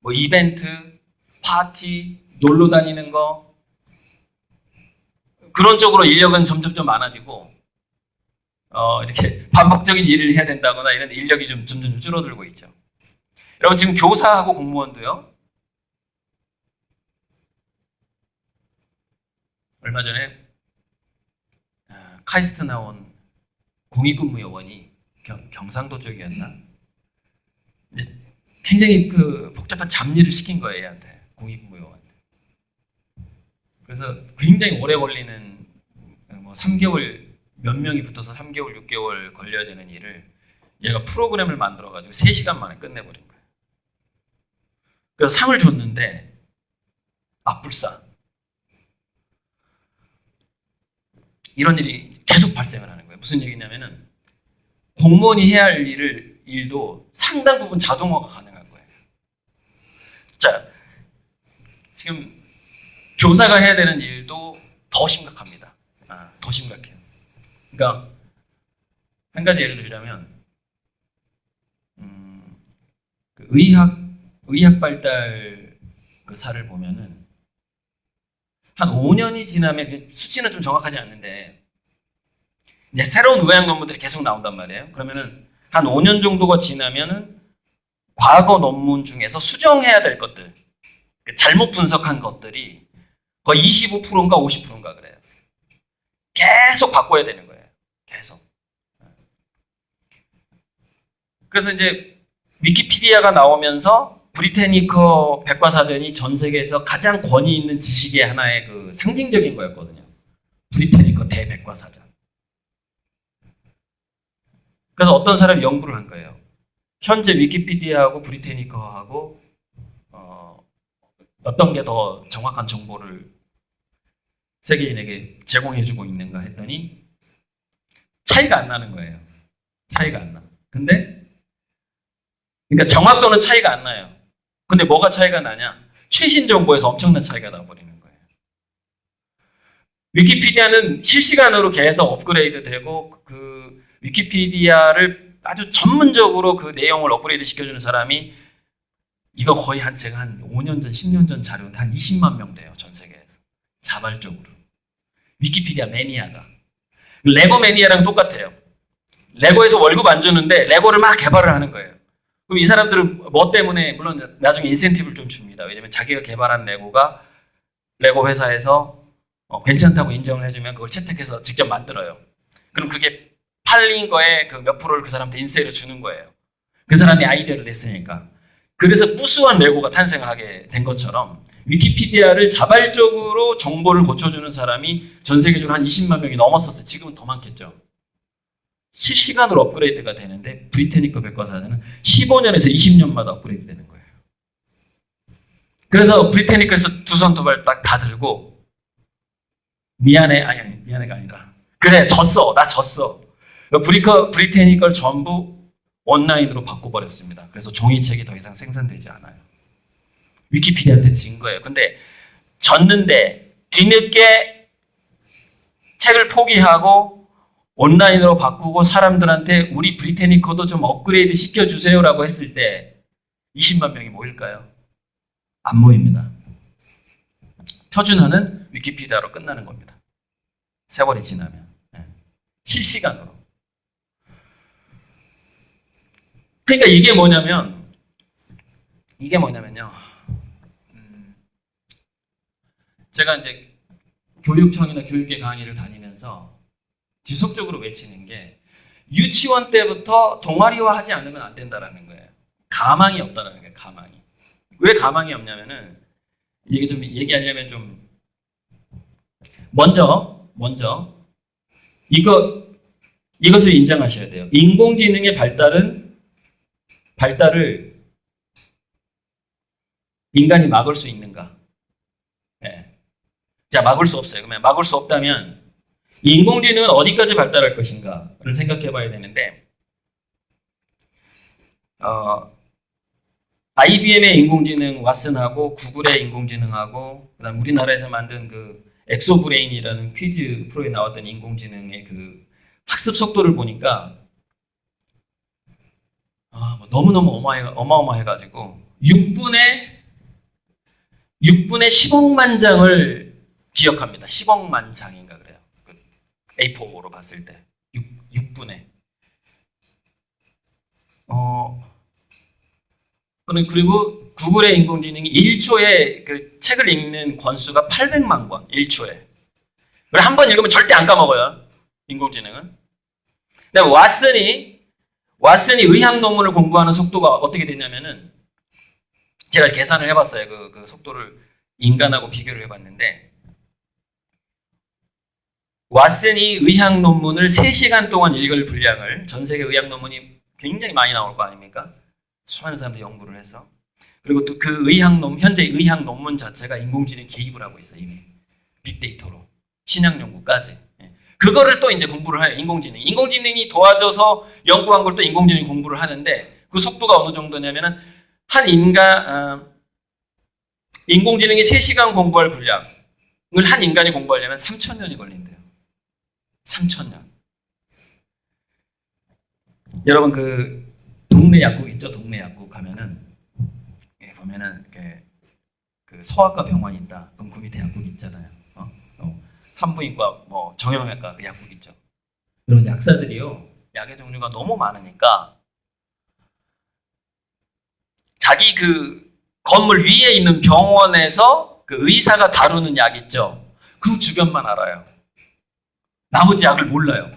뭐 이벤트, 파티, 놀러 다니는 거, 그런 쪽으로 인력은 점점 많아지고, 이렇게 반복적인 일을 해야 된다거나 이런 인력이 좀 점점 줄어들고 있죠. 여러분, 지금 교사하고 공무원도요, 얼마 전에 카이스트 나온 공익근무 요원이 경상도 쪽이었나? 이제 굉장히 그 복잡한 잡일을 시킨 거예요, 얘한테. 공익근무 요원한테. 그래서 굉장히 오래 걸리는 뭐 3개월 몇 명이 붙어서 3개월, 6개월 걸려야 되는 일을 얘가 프로그램을 만들어 가지고 3시간 만에 끝내버린 거예요. 그래서 상을 줬는데 불싸. 이런 일이 계속 발생을 하는 거예요. 무슨 얘기냐면은 공무원이 해야 할 일도 상당 부분 자동화가 가능한 거예요. 자, 지금 교사가 해야 되는 일도 더 심각합니다. 더 심각해요. 그러니까 한 가지 예를 들자면 그 의학 발달 그 사를 보면은 한 5년이 지나면 수치는 좀 정확하지 않는데 이제 새로운 의학 논문들이 계속 나온단 말이에요. 그러면은 한 5년 정도가 지나면은 과거 논문 중에서 수정해야 될 것들, 잘못 분석한 것들이 거의 25%인가 50%인가 그래요. 계속 바꿔야 되는 거예요. 계속. 그래서 이제 위키피디아가 나오면서 브리테니커 백과사전이 전 세계에서 가장 권위 있는 지식의 하나의 그 상징적인 거였거든요. 브리테니커 대백과사전. 그래서 어떤 사람이 연구를 한 거예요. 현재 위키피디아하고 브리테니커하고 어떤 게 더 정확한 정보를 세계인에게 제공해주고 있는가 했더니 차이가 안 나는 거예요. 차이가 안 나. 근데 그러니까 정확도는 차이가 안 나요. 근데 뭐가 차이가 나냐? 최신 정보에서 엄청난 차이가 나버리는 거예요. 위키피디아는 실시간으로 계속 업그레이드 되고 그 위키피디아를 아주 전문적으로 그 내용을 업그레이드 시켜주는 사람이 이거 거의 제가 한 5년 전, 10년 전 자료인데 한 20만 명 돼요. 전 세계에서. 자발적으로. 위키피디아 매니아가. 레고 매니아랑 똑같아요. 레고에서 월급 안 주는데 레고를 막 개발을 하는 거예요. 그럼 이 사람들은 뭐 때문에 물론 나중에 인센티브를 좀 줍니다. 왜냐면 자기가 개발한 레고가 레고 회사에서 괜찮다고 인정을 해주면 그걸 채택해서 직접 만들어요. 그럼 그게 팔린 거에 그 몇 프로를 그 사람한테 인세를 주는 거예요. 그 사람이 아이디어를 냈으니까. 그래서 무수한 레고가 탄생을 하게 된 것처럼 위키피디아를 자발적으로 정보를 고쳐주는 사람이 전 세계적으로 한 20만 명이 넘었었어요. 지금은 더 많겠죠. 실시간으로 업그레이드가 되는데 브리테니커 백과사전은 15년에서 20년마다 업그레이드 되는 거예요. 그래서 브리테니커에서 두 손 두 발 딱 다 들고 미안해, 아니 미안해가 아니라 그래 졌어, 나 졌어. 브리테니커를 전부 온라인으로 바꿔버렸습니다. 그래서 종이책이 더 이상 생산되지 않아요. 위키피디아한테 진 거예요. 근데 졌는데 뒤늦게 책을 포기하고 온라인으로 바꾸고 사람들한테 우리 브리테니커도 좀 업그레이드 시켜주세요라고 했을 때 20만 명이 모일까요? 안 모입니다. 표준화는 위키피디아로 끝나는 겁니다. 세월이 지나면. 실시간으로. 그러니까 이게 뭐냐면요. 제가 이제 교육청이나 교육계 강의를 다니면서 지속적으로 외치는 게 유치원 때부터 동아리화 하지 않으면 안 된다라는 거예요. 가망이 없다라는 거예요. 가망이. 왜 가망이 없냐면은 이게 좀 얘기하려면 좀 먼저 이것을 인정하셔야 돼요. 인공지능의 발달을 인간이 막을 수 있는가? 네. 자, 막을 수 없어요. 그러면 막을 수 없다면 인공지능은 어디까지 발달할 것인가를 생각해 봐야 되는데 IBM의 인공지능 왓슨하고 구글의 인공지능하고 그다음 우리나라에서 만든 그 엑소브레인이라는 퀴즈 프로에 나왔던 인공지능의 그 학습 속도를 보니까 너무너무 어마어마해가지고 6분에 10억만 장을 기억합니다. 10억만 장인가 그래요. 그 A4로 봤을 때 6분에. 그리고 구글의 인공지능이 1초에 그 책을 읽는 권수가 800만 권, 1초에. 한 번 읽으면 절대 안 까먹어요. 인공지능은. 근데 왓슨이 의학 논문을 공부하는 속도가 어떻게 되냐면은 제가 계산을 해봤어요. 그 속도를 인간하고 비교를 해봤는데 왓슨이 의학 논문을 3시간 동안 읽을 분량을 전 세계 의학 논문이 굉장히 많이 나올 거 아닙니까? 수많은 사람들이 연구를 해서 그리고 또 그 현재 의학 논문 자체가 인공지능 개입을 하고 있어요. 이미 빅데이터로 신약 연구까지. 그거를 또 이제 공부를 해요. 인공지능이 도와줘서 연구한 걸 또 인공지능이 공부를 하는데 그 속도가 어느 정도냐면은 인공지능이 3시간 공부할 분량을 한 인간이 공부하려면 3,000년이 걸린대요. 3,000년. 여러분 그 동네 약국 있죠? 동네 약국 가면은 보면은 이렇게 그 소아과 병원이 있다. 그럼 그 밑에 약국 있잖아요. 산부인과 뭐 정형외과 그 약국 있죠. 그런 약사들이요. 약의 종류가 너무 많으니까 자기 그 건물 위에 있는 병원에서 그 의사가 다루는 약 있죠. 그 주변만 알아요. 나머지 약을 몰라요.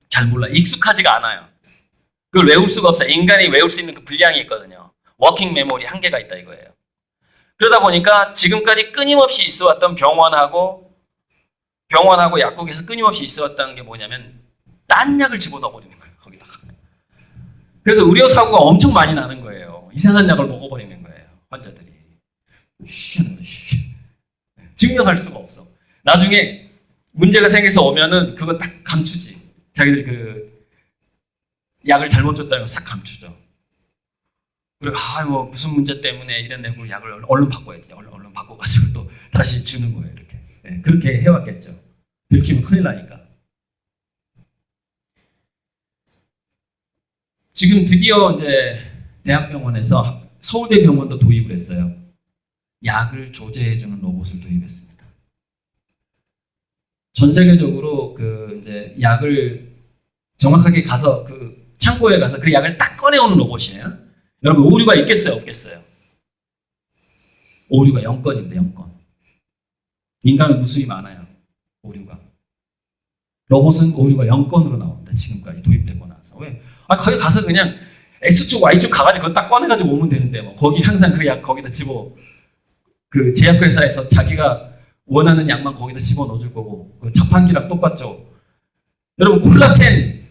잘 몰라요. 익숙하지가 않아요. 그걸 외울 수가 없어요. 인간이 외울 수 있는 그 분량이 있거든요. 워킹 메모리 한계가 있다 이거예요. 그러다 보니까 지금까지 끊임없이 있어왔던 병원하고 약국에서 끊임없이 있어왔다는 게 뭐냐면 딴 약을 집어넣어 버리는 거예요. 거기다가. 그래서 의료 사고가 엄청 많이 나는 거예요. 이상한 약을 먹어버리는 거예요. 환자들이. 증명할 수가 없어. 나중에 문제가 생겨서 오면은 그거 딱 감추지. 자기들이 그 약을 잘못 줬다는 걸 싹 감추죠. 그리고 뭐 무슨 문제 때문에 이랬네. 약을 얼른 바꿔야지. 얼른 바꿔가지고 또 다시 주는 거예요. 이렇게. 네, 그렇게 해왔겠죠. 들키면 큰일 나니까. 지금 드디어 이제 대학병원에서 서울대병원도 도입을 했어요. 약을 조제해주는 로봇을 도입했습니다. 전 세계적으로 그 이제 약을 정확하게 가서 그 창고에 가서 그 약을 딱 꺼내오는 로봇이에요. 여러분 오류가 있겠어요, 없겠어요? 오류가 0건인데 0건. 인간은 무수히 많아요. 오류가. 로봇은 오류가 0건으로 나옵니다. 지금까지 도입되고 나서. 왜? 거기 가서 그냥 X축, Y축 가가지고 그거 딱 꺼내가지고 오면 되는데 뭐 거기 항상 그 약 거기다 그 제약회사에서 자기가 원하는 약만 거기다 집어 넣어줄 거고 그 자판기랑 똑같죠. 여러분 콜라캔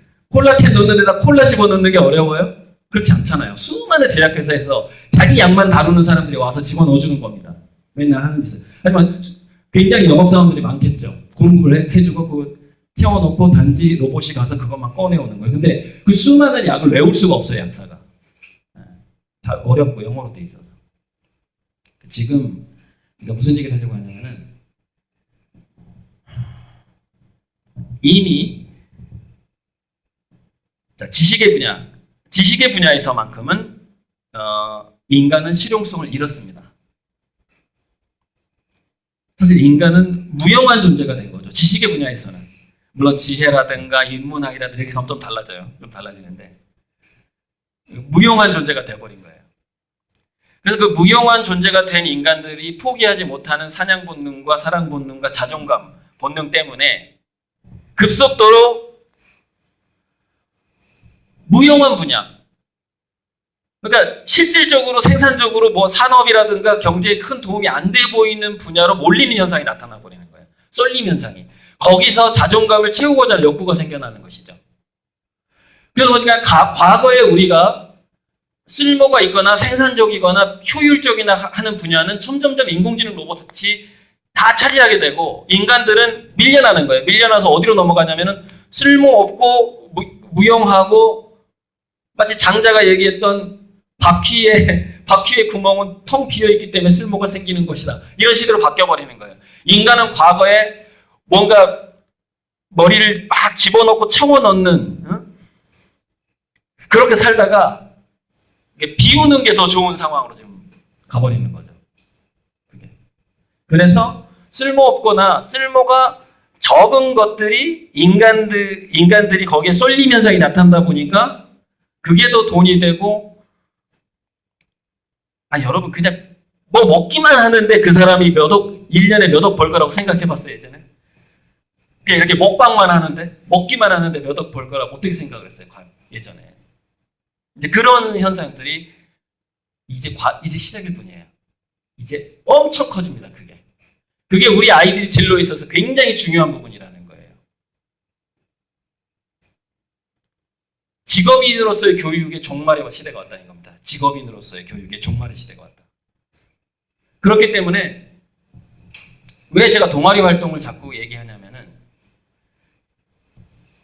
넣는 데다 콜라 집어 넣는 게 어려워요? 그렇지 않잖아요. 수많은 제약회사에서 자기 약만 다루는 사람들이 와서 집어 넣어주는 겁니다. 맨날 하는 짓을. 하지만 굉장히 영업사원들이 많겠죠. 공급을 해주고 그 채워놓고 단지 로봇이 가서 그것만 꺼내오는 거예요. 근데 그 수많은 약을 외울 수가 없어요. 약사가. 다 어렵고 영어로 돼 있어서. 지금 그러니까 무슨 얘기를 하려고 하냐면은 이미 지식의 분야에서만큼은 인간은 실용성을 잃었습니다. 사실 인간은 무용한 존재가 된 거죠. 지식의 분야에서는. 물론 지혜라든가 인문학이라든가 이렇게 점점 달라져요. 좀 달라지는데 무용한 존재가 돼버린 거예요. 그래서 그 무용한 존재가 된 인간들이 포기하지 못하는 사냥 본능과 사랑 본능과 자존감 본능 때문에 급속도로 무용한 분야. 그러니까 실질적으로 생산적으로 뭐 산업이라든가 경제에 큰 도움이 안 돼 보이는 분야로 몰리는 현상이 나타나 버리는 거예요. 쏠림 현상이. 거기서 자존감을 채우고자 하는 욕구가 생겨나는 것이죠. 그래서 보니까 과거에 우리가 쓸모가 있거나 생산적이거나 효율적이나 하는 분야는 점점점 인공지능 로봇이 다 차지하게 되고 인간들은 밀려나는 거예요. 밀려나서 어디로 넘어가냐면은 쓸모없고 무용하고 마치 장자가 얘기했던 바퀴의 구멍은 텅 비어있기 때문에 쓸모가 생기는 것이다. 이런 식으로 바뀌어버리는 거예요. 인간은 과거에 뭔가 머리를 막 집어넣고 채워넣는 그렇게 살다가 비우는 게 더 좋은 상황으로 지금 가버리는 거죠. 그게. 그래서 쓸모없거나 쓸모가 적은 것들이 인간들이 거기에 쏠림 현상이 나타나다 보니까 그게 더 돈이 되고 여러분 그냥 뭐 먹기만 하는데 그 사람이 1년에 몇 억 벌 거라고 생각해 봤어요, 예전에? 그냥 이렇게 먹방만 하는데, 먹기만 하는데 몇 억 벌 거라고 어떻게 생각을 했어요, 예전에. 이제 그런 현상들이 이제 시작일 뿐이에요. 이제 엄청 커집니다, 그게. 그게 우리 아이들이 진로에 있어서 굉장히 중요한 부분이라는 거예요. 직업인으로서의 교육의 종말의 시대가 왔다는 겁니다. 직업인으로서의 교육의 종말의 시대가 왔다. 그렇기 때문에 왜 제가 동아리 활동을 자꾸 얘기하냐면은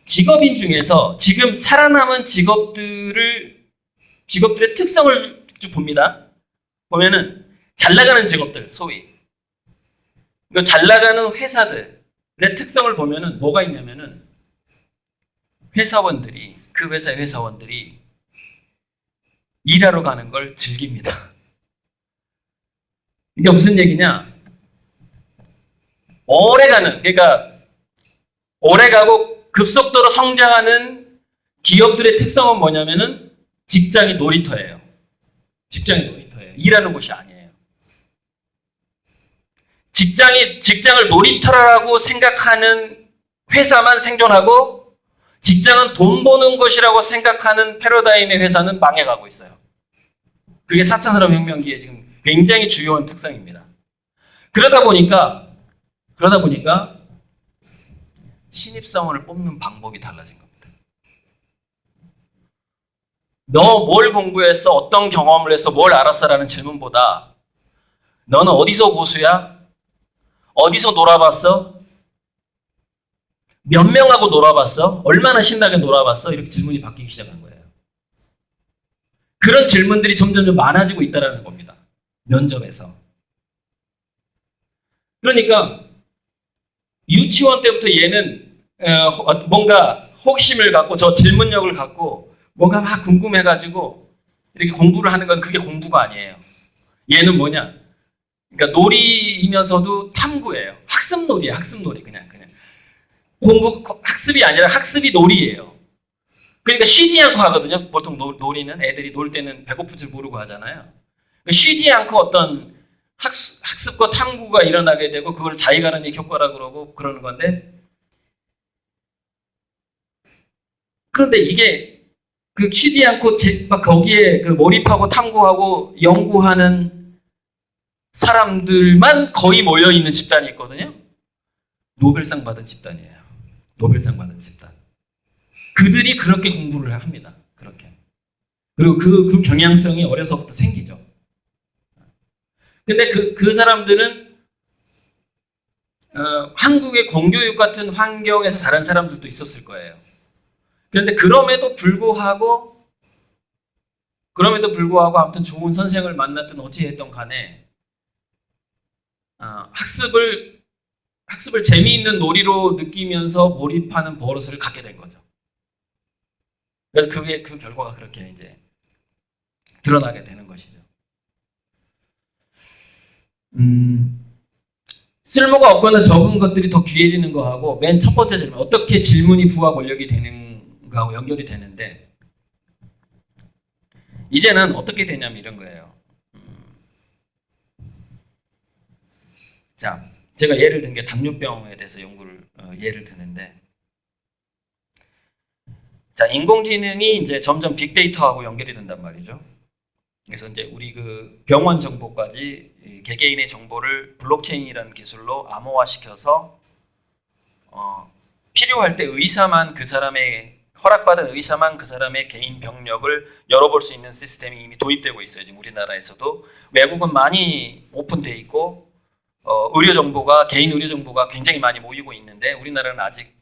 직업인 중에서 지금 살아남은 직업들의 특성을 쭉 봅니다. 보면은 잘 나가는 직업들, 소위. 그러니까 잘 나가는 회사들의 특성을 보면은 뭐가 있냐면은 그 회사의 회사원들이 일하러 가는 걸 즐깁니다. 이게 무슨 얘기냐? 그러니까 오래가고 급속도로 성장하는 기업들의 특성은 뭐냐면은 직장이 놀이터예요. 일하는 곳이 아니에요. 직장을 놀이터라고 생각하는 회사만 생존하고 직장은 돈 버는 것이라고 생각하는 패러다임의 회사는 망해가고 있어요. 그게 4차 산업혁명기에 지금 굉장히 주요한 특성입니다. 그러다 보니까 신입사원을 뽑는 방법이 달라진 겁니다. 너 뭘 공부했어? 어떤 경험을 했어? 뭘 알았어?라는 질문보다 너는 어디서 고수야? 어디서 놀아봤어? 몇 명하고 놀아봤어? 얼마나 신나게 놀아봤어? 이렇게 질문이 바뀌기 시작한 거예요. 그런 질문들이 점점 많아지고 있다는 겁니다. 면접에서. 그러니까 유치원 때부터 얘는 뭔가 호기심을 갖고 저 질문력을 갖고 뭔가 막 궁금해가지고 이렇게 공부를 하는 건 그게 공부가 아니에요. 얘는 뭐냐? 그러니까 놀이이면서도 탐구예요. 학습놀이에요. 학습놀이 그냥 학습이 아니라 학습이 놀이예요. 그러니까 쉬지 않고 하거든요. 보통 놀이는 애들이 놀 때는 배고픈 줄 모르고 하잖아요. 그러니까 쉬지 않고 어떤 학습과 탐구가 일어나게 되고 그걸 자기가라니 효과라 그러고 그러는 건데, 그런데 이게 그 쉬지 않고 거기에 그 몰입하고 탐구하고 연구하는 사람들만 거의 모여 있는 집단이 있거든요. 노벨상 받은 집단이에요. 노벨상 받은 집단. 그들이 그렇게 공부를 합니다. 그렇게. 그리고 그 경향성이 어려서부터 생기죠. 근데 그 사람들은 한국의 공교육 같은 환경에서 자란 사람들도 있었을 거예요. 그런데 그럼에도 불구하고 아무튼 좋은 선생을 만났든 어찌했던 간에 학습을 재미있는 놀이로 느끼면서 몰입하는 버릇을 갖게 된 거죠. 그래서 그 결과가 그렇게 이제 드러나게 되는 것이죠. 쓸모가 없거나 적은 것들이 더 귀해지는 거하고 맨 첫 번째 질문, 어떻게 질문이 부하 권력이 되는가하고 연결이 되는데, 이제는 어떻게 되냐면 이런 거예요. 자, 제가 예를 든 게 당뇨병에 대해서 예를 드는데, 자, 인공지능이 이제 점점 빅데이터하고 연결이 된단 말이죠. 그래서 이제 우리 그 병원 정보까지 개개인의 정보를 블록체인이라는 기술로 암호화시켜서 필요할 때 허락받은 의사만 그 사람의 개인 병력을 열어볼 수 있는 시스템이 이미 도입되고 있어요. 지금 우리나라에서도. 외국은 많이 오픈돼 있고 개인 의료 정보가 굉장히 많이 모이고 있는데 우리나라는 아직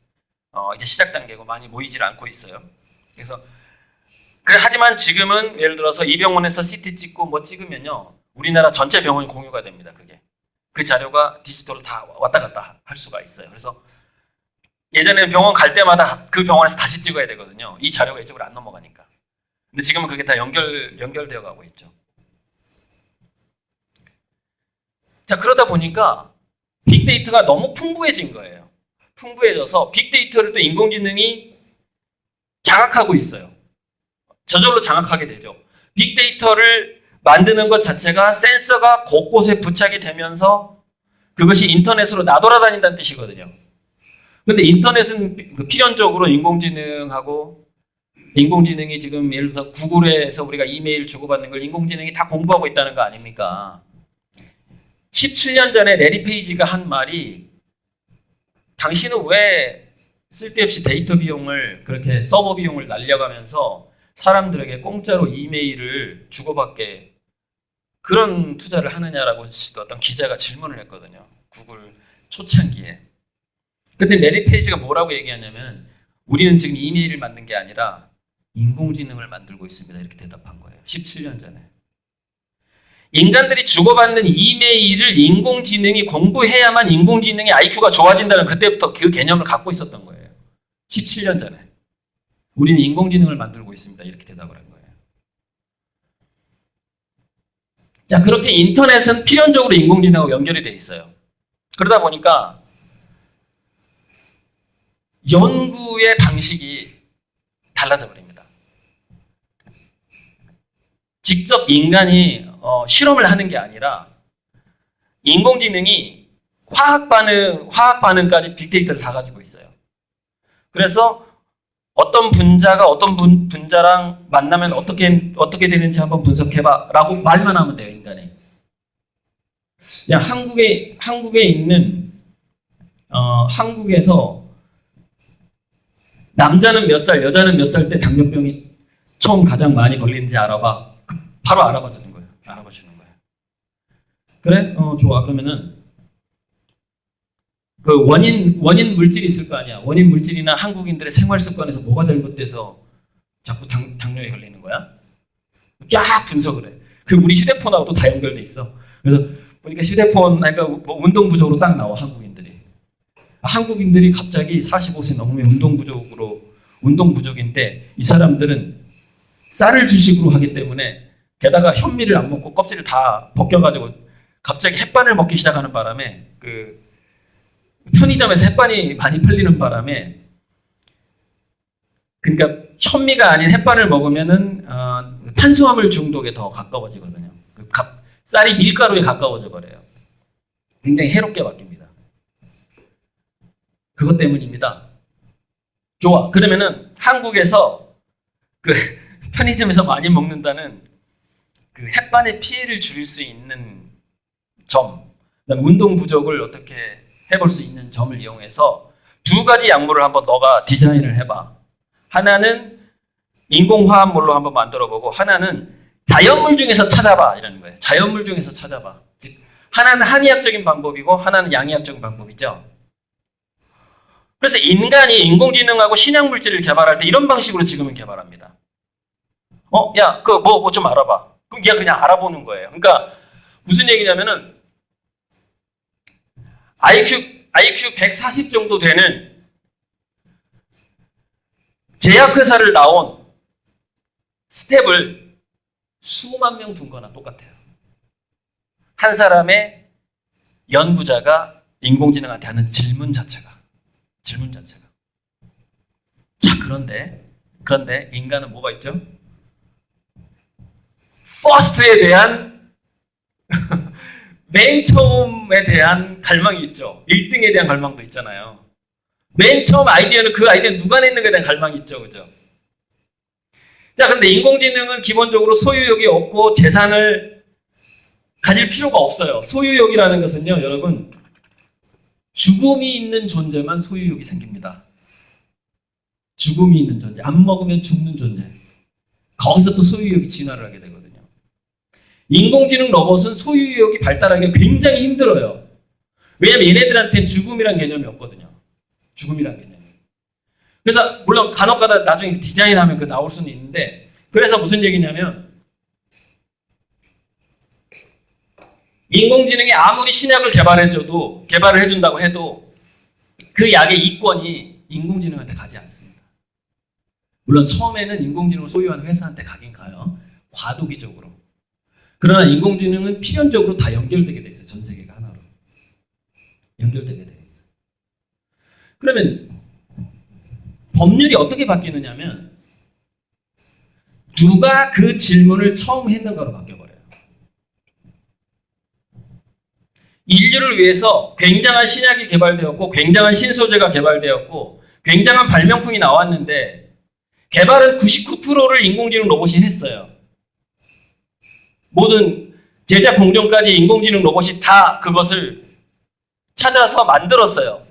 이제 시작 단계고 많이 모이질 않고 있어요. 하지만 지금은 예를 들어서 이 병원에서 CT 찍고 뭐 찍으면요, 우리나라 전체 병원이 공유가 됩니다. 그 자료가 디지털로 다 왔다 갔다 할 수가 있어요. 그래서 예전에는 병원 갈 때마다 그 병원에서 다시 찍어야 되거든요. 이 자료가 이쪽으로 안 넘어가니까. 근데 지금은 그게 다 연결되어 가고 있죠. 자, 그러다 보니까 빅데이터가 너무 풍부해진 거예요. 풍부해져서 빅데이터를 또 인공지능이 장악하고 있어요. 저절로 장악하게 되죠. 빅데이터를 만드는 것 자체가 센서가 곳곳에 부착이 되면서 그것이 인터넷으로 나돌아다닌다는 뜻이거든요. 근데 인터넷은 그 필연적으로 인공지능이 지금 예를 들어서 구글에서 우리가 이메일 주고받는 걸 인공지능이 다 공부하고 있다는 거 아닙니까? 17년 전에 레리 페이지가 한 말이 당신은 왜 쓸데없이 데이터 비용을 그렇게 서버 비용을 날려가면서 사람들에게 공짜로 이메일을 주고받게 그런 투자를 하느냐라고 어떤 기자가 질문을 했거든요. 구글 초창기에. 그때 레리 페이지가 뭐라고 얘기하냐면 우리는 지금 이메일을 만든 게 아니라 인공지능을 만들고 있습니다. 이렇게 대답한 거예요. 17년 전에. 인간들이 주고받는 이메일을 인공지능이 공부해야만 인공지능의 IQ가 좋아진다는 그때부터 그 개념을 갖고 있었던 거예요. 17년 전에. 우리는 인공지능을 만들고 있습니다. 이렇게 대답을 한 거예요. 자, 그렇게 인터넷은 필연적으로 인공지능하고 연결이 돼 있어요. 그러다 보니까 연구의 방식이 달라져 버립니다. 직접 인간이 실험을 하는 게 아니라 인공지능이 화학 반응까지 빅데이터를 다 가지고 있어요. 그래서 어떤 분자가 어떤 분자랑 만나면 어떻게 되는지 한번 분석해봐라고 말만 하면 돼요, 인간이. 야, 한국에 있는 한국에서 남자는 몇 살, 여자는 몇 살 때 당뇨병이 처음 가장 많이 걸리는지 알아봐. 바로 알아봐 주는 거예요. 알아봐 주는 거예요. 그래? 좋아. 그러면은 그 원인 물질이 있을 거 아니야. 원인 물질이나 한국인들의 생활 습관에서 뭐가 잘못돼서 자꾸 당뇨에 걸리는 거야? 쫙 분석을 해. 그 우리 휴대폰하고도 다 연결돼 있어. 그래서 보니까 그러니까 뭐 운동 부족으로 딱 나와, 한국인들이 갑자기 45세 넘으면 운동 부족인데 이 사람들은 쌀을 주식으로 하기 때문에 게다가 현미를 안 먹고 껍질을 다 벗겨가지고 갑자기 햇반을 먹기 시작하는 바람에 그 편의점에서 햇반이 많이 팔리는 바람에 그러니까 현미가 아닌 햇반을 먹으면은 탄수화물 중독에 더 가까워지거든요. 쌀이 밀가루에 가까워져 버려요. 굉장히 해롭게 바뀝니다. 그것 때문입니다. 좋아. 그러면은 한국에서 그 편의점에서 많이 먹는다는 그 햇반의 피해를 줄일 수 있는 점, 그다음에 운동 부족을 어떻게 해볼 수 있는 점을 이용해서 두 가지 약물을 한번 너가 디자인을 해봐. 하나는 인공화합물로 한번 만들어보고 하나는 자연물 중에서 찾아봐 이라는 거예요. 자연물 중에서 찾아봐. 즉 하나는 한의학적인 방법이고 하나는 양의학적인 방법이죠. 그래서 인간이 인공지능하고 신약물질을 개발할 때 이런 방식으로 지금은 개발합니다. 야, 그 뭐 좀 알아봐. 그럼 얘가 그냥 알아보는 거예요. 그러니까 무슨 얘기냐면은 IQ 140 정도 되는 제약회사를 나온 스텝을 수만 명 둔 거나 똑같아요. 한 사람의 연구자가 인공지능한테 하는 질문 자체가. 자, 그런데 인간은 뭐가 있죠? 퍼스트에 대한 맨 처음에 대한 갈망이 있죠. 1등에 대한 갈망도 있잖아요. 맨 처음 아이디어는 그 아이디어는 누가 냈는 것에 대한 갈망이 있죠. 그죠? 자, 근데 인공지능은 기본적으로 소유욕이 없고 재산을 가질 필요가 없어요. 소유욕이라는 것은요, 여러분, 죽음이 있는 존재만 소유욕이 생깁니다. 죽음이 있는 존재, 안 먹으면 죽는 존재. 거기서 또 소유욕이 진화를 하게 되거든요. 인공지능 로봇은 소유욕이 발달하기가 굉장히 힘들어요. 왜냐하면 얘네들한테는 죽음이란 개념이 없거든요. 죽음이란 개념이. 그래서 물론 간혹가다 나중에 디자인하면 그 나올 수는 있는데, 그래서 무슨 얘기냐면 인공지능이 아무리 신약을 개발을 해준다고 해도 그 약의 이권이 인공지능한테 가지 않습니다. 물론 처음에는 인공지능을 소유하는 회사한테 가긴 가요. 과도기적으로. 그러나 인공지능은 필연적으로 다 연결되게 돼 있어요. 전 세계가 하나로. 연결되게 돼 있어요. 그러면 법률이 어떻게 바뀌느냐면 누가 그 질문을 처음 했는가로 바뀌어버려요. 인류를 위해서 굉장한 신약이 개발되었고 굉장한 신소재가 개발되었고 굉장한 발명품이 나왔는데 개발은 99%를 인공지능 로봇이 했어요. 모든 제작 공정까지 인공지능 로봇이 다 그것을 찾아서 만들었어요.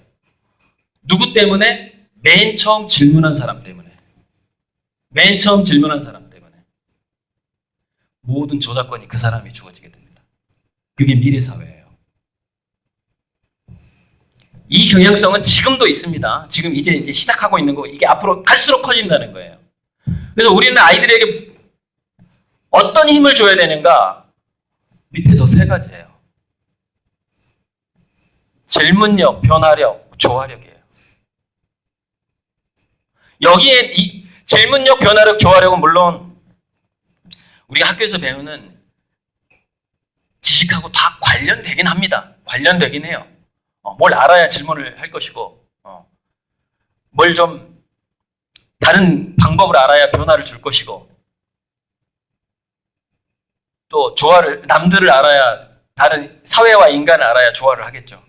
누구 때문에? 맨 처음 질문한 사람 때문에. 맨 처음 질문한 사람 때문에. 모든 저작권이 그 사람이 주어지게 됩니다. 그게 미래 사회예요. 이 경향성은 지금도 있습니다. 지금 이제 시작하고 있는 거, 이게 앞으로 갈수록 커진다는 거예요. 그래서 우리는 아이들에게 어떤 힘을 줘야 되는가? 밑에서 세 가지예요. 질문력, 변화력, 조화력이에요. 여기에 이 질문력, 변화력, 조화력은 물론 우리가 학교에서 배우는 지식하고 다 관련되긴 합니다. 관련되긴 해요. 뭘 알아야 질문을 할 것이고, 뭘 좀 다른 방법을 알아야 변화를 줄 것이고, 또 남들을 알아야, 다른 사회와 인간을 알아야 조화를 하겠죠.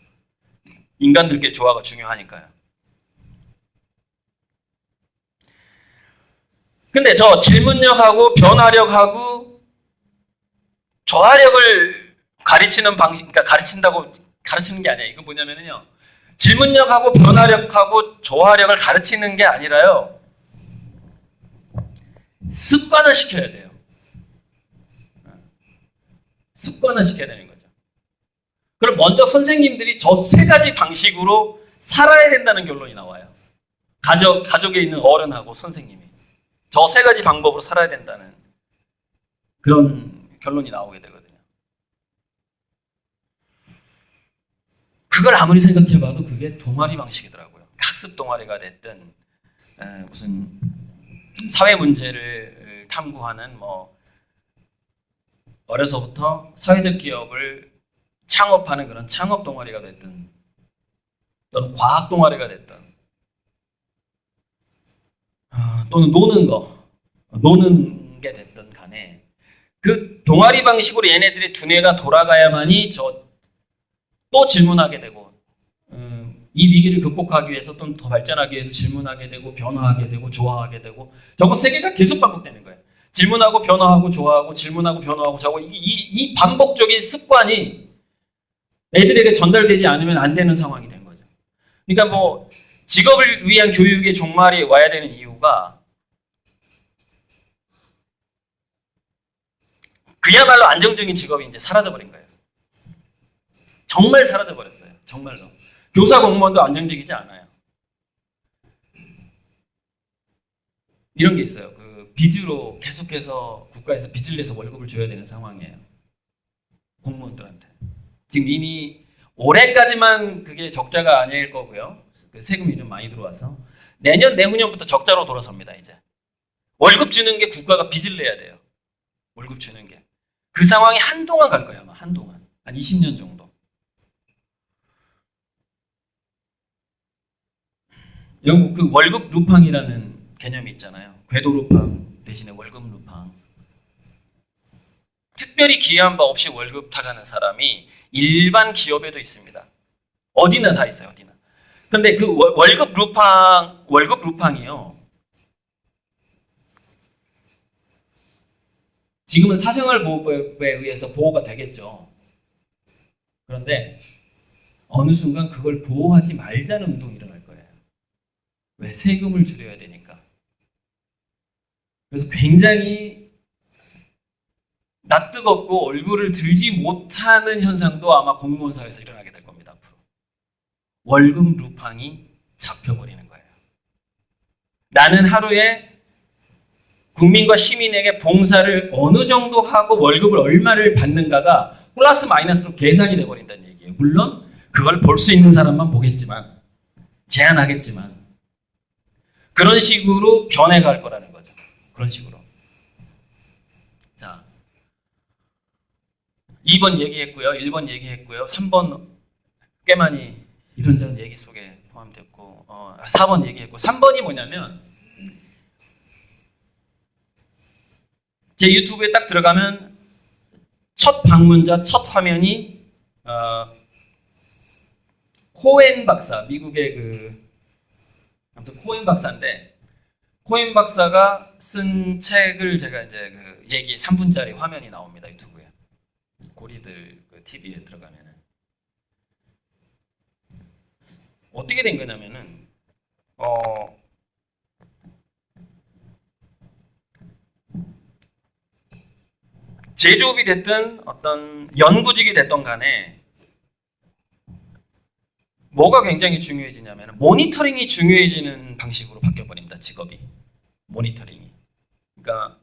인간들끼리 조화가 중요하니까요. 근데 저 질문력하고 변화력하고 조화력을 가르치는 방식, 그러니까 가르치는 게 아니에요. 이거 뭐냐면요. 질문력하고 변화력하고 조화력을 가르치는 게 아니라요. 습관화 시켜야 돼요. 습관화 시켜야 되는 거죠. 그럼 먼저 선생님들이 저 세 가지 방식으로 살아야 된다는 결론이 나와요. 가족에 있는 어른하고 선생님이. 저 세 가지 방법으로 살아야 된다는 그런 결론이 나오게 되거든요. 그걸 아무리 생각해봐도 그게 동아리 방식이더라고요. 학습 동아리가 됐든 무슨 사회 문제를 탐구하는 어려서부터 사회적 기업을 창업하는 그런 창업 동아리가 됐든 또는 과학 동아리가 됐든 또는 노는 게 됐든 간에 그 동아리 방식으로 얘네들의 두뇌가 돌아가야만이 또 질문하게 되고 이 위기를 극복하기 위해서 또 더 발전하기 위해서 질문하게 되고 변화하게 되고 조화하게 되고 저거 세 개가 계속 반복되는 거예요. 질문하고 변화하고 조화하고 질문하고 변화하고 저거 이 반복적인 습관이 애들에게 전달되지 않으면 안 되는 상황이 된 거죠. 그러니까 직업을 위한 교육의 종말이 와야 되는 이유가 그야말로 안정적인 직업이 이제 사라져버린 거예요. 정말 사라져버렸어요. 정말로. 교사 공무원도 안정적이지 않아요. 이런 게 있어요. 빚으로 계속해서 국가에서 빚을 내서 월급을 줘야 되는 상황이에요. 공무원들한테. 지금 이미 올해까지만 그게 적자가 아닐 거고요. 세금이 좀 많이 들어와서 내년, 내후년부터 적자로 돌아섭니다. 이제 월급 주는 게 국가가 빚을 내야 돼요. 월급 주는 게. 그 상황이 한동안 갈 거예요. 아마 한동안. 한 20년 정도. 영국 그 월급 루팡이라는 개념이 있잖아요. 궤도 루팡 대신에 월급 루팡. 특별히 기여한 바 없이 월급 타가는 사람이 일반 기업에도 있습니다. 어디나 다 있어요. 어디나. 그런데 그 월급 루팡이요. 지금은 사생활 보호법에 의해서 보호가 되겠죠. 그런데 어느 순간 그걸 보호하지 말자는 운동이 일어날 거예요. 왜? 세금을 줄여야 되니까. 그래서 굉장히 낯뜨겁고 얼굴을 들지 못하는 현상도 아마 공무원 사회에서 일어나게 될 겁니다. 앞으로. 월급 루팡이 잡혀버리는 거예요. 나는 하루에 국민과 시민에게 봉사를 어느 정도 하고 월급을 얼마를 받는가가 플러스 마이너스로 계산이 돼버린다는 얘기예요. 물론 그걸 볼 수 있는 사람만 보겠지만, 제한하겠지만 그런 식으로 변해갈 거라는 거죠. 그런 식으로. 자, 2번 얘기했고요. 1번 얘기했고요. 3번 꽤 많이 이런저런 얘기 속에 포함됐고 4번 얘기했고 3번이 뭐냐면 제 유튜브에 딱 들어가면 첫 방문자, 첫 화면이 코엔 박사, 미국의 아무튼 코엔 박사인데, 코엔 박사가 쓴 책을 제가 이제 그 얘기 3분짜리 화면이 나옵니다, 유튜브에. 고리들 그 TV에 들어가면은. 어떻게 된 거냐면은, 제조업이 됐든 어떤 연구직이 됐던 간에 뭐가 굉장히 중요해지냐면 모니터링이 중요해지는 방식으로 바뀌어버립니다. 직업이. 모니터링이. 그러니까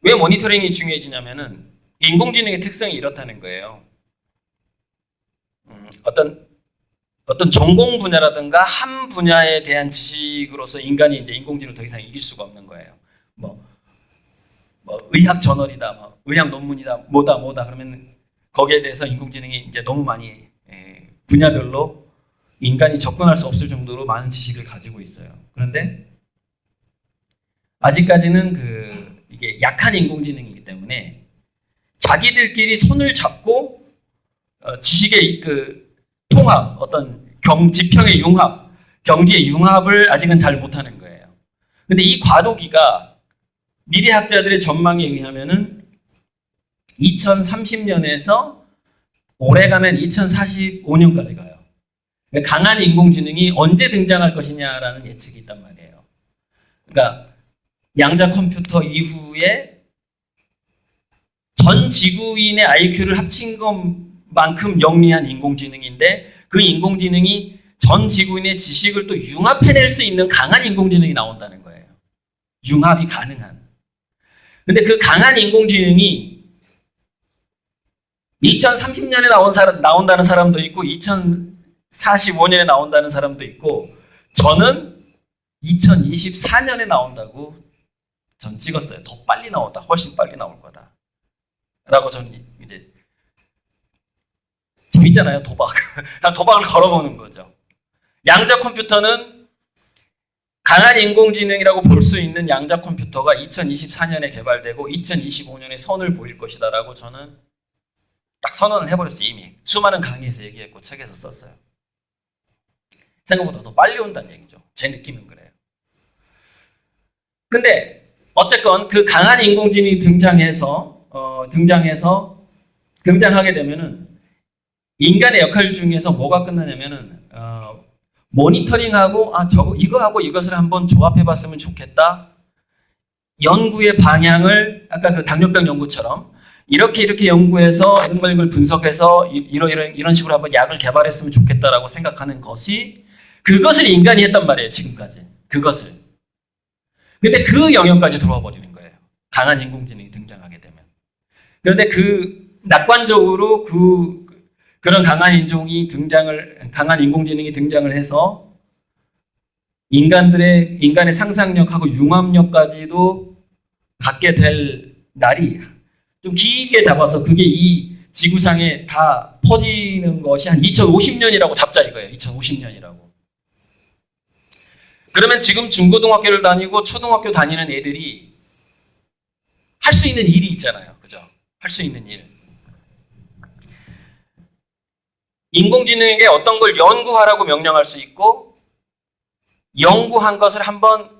왜 모니터링이 중요해지냐면은 인공지능의 특성이 이렇다는 거예요. 어떤 전공 분야라든가 한 분야에 대한 지식으로서 인간이 이제 인공지능을 더 이상 이길 수가 없는 거예요. 뭐 의학 저널이다, 뭐 의학 논문이다, 뭐다 그러면 거기에 대해서 인공지능이 이제 너무 많이 분야별로 인간이 접근할 수 없을 정도로 많은 지식을 가지고 있어요. 그런데 아직까지는 이게 약한 인공지능이기 때문에 자기들끼리 손을 잡고 지식의 통합, 어떤 지평의 융합, 경지의 융합을 아직은 잘 못하는 거예요. 근데 이 과도기가 미래학자들의 전망에 의하면은 2030년에서 오래 가면 2045년까지 가요. 강한 인공지능이 언제 등장할 것이냐라는 예측이 있단 말이에요. 그러니까 양자 컴퓨터 이후에 전 지구인의 IQ를 합친 것만큼 영리한 인공지능인데 그 인공지능이 전 지구인의 지식을 또 융합해낼 수 있는 강한 인공지능이 나온다는 거예요. 융합이 가능한. 근데 그 강한 인공지능이 2030년에 나온다는 사람도 있고 2045년에 나온다는 사람도 있고 저는 2024년에 나온다고 전 찍었어요. 더 빨리 나온다. 훨씬 빨리 나올 거다. 라고 저는 이제 재밌잖아요. 도박. 도박을 걸어보는 거죠. 양자 컴퓨터는 강한 인공지능이라고 볼 수 있는 양자 컴퓨터가 2024년에 개발되고 2025년에 선을 보일 것이다라고 저는 딱 선언을 해버렸어요. 이미 수많은 강의에서 얘기했고 책에서 썼어요. 생각보다 더 빨리 온다는 얘기죠. 제 느낌은 그래요. 근데 어쨌건 그 강한 인공지능이 등장하게 되면은 인간의 역할 중에서 뭐가 끝나냐면은 모니터링하고 이거하고 이것을 한번 조합해봤으면 좋겠다. 연구의 방향을 아까 그 당뇨병 연구처럼 이렇게 연구해서 이런 걸 분석해서 이런 식으로 한번 약을 개발했으면 좋겠다라고 생각하는 그것을 인간이 했단 말이에요. 지금까지 그것을. 근데 그 영역까지 들어와 버리는 거예요. 강한 인공지능이 등장하게 되면. 그런데 낙관적으로 그런 강한 인공지능이 등장을 해서 인간의 상상력하고 융합력까지도 갖게 될 날이 좀 길게 잡아서 그게 이 지구상에 다 퍼지는 것이 한 2050년이라고 잡자 이거예요. 2050년이라고. 그러면 지금 중고등학교를 다니고 초등학교 다니는 애들이 할 수 있는 일이 있잖아요. 그죠? 할 수 있는 일. 인공지능에게 어떤 걸 연구하라고 명령할 수 있고 연구한 것을 한번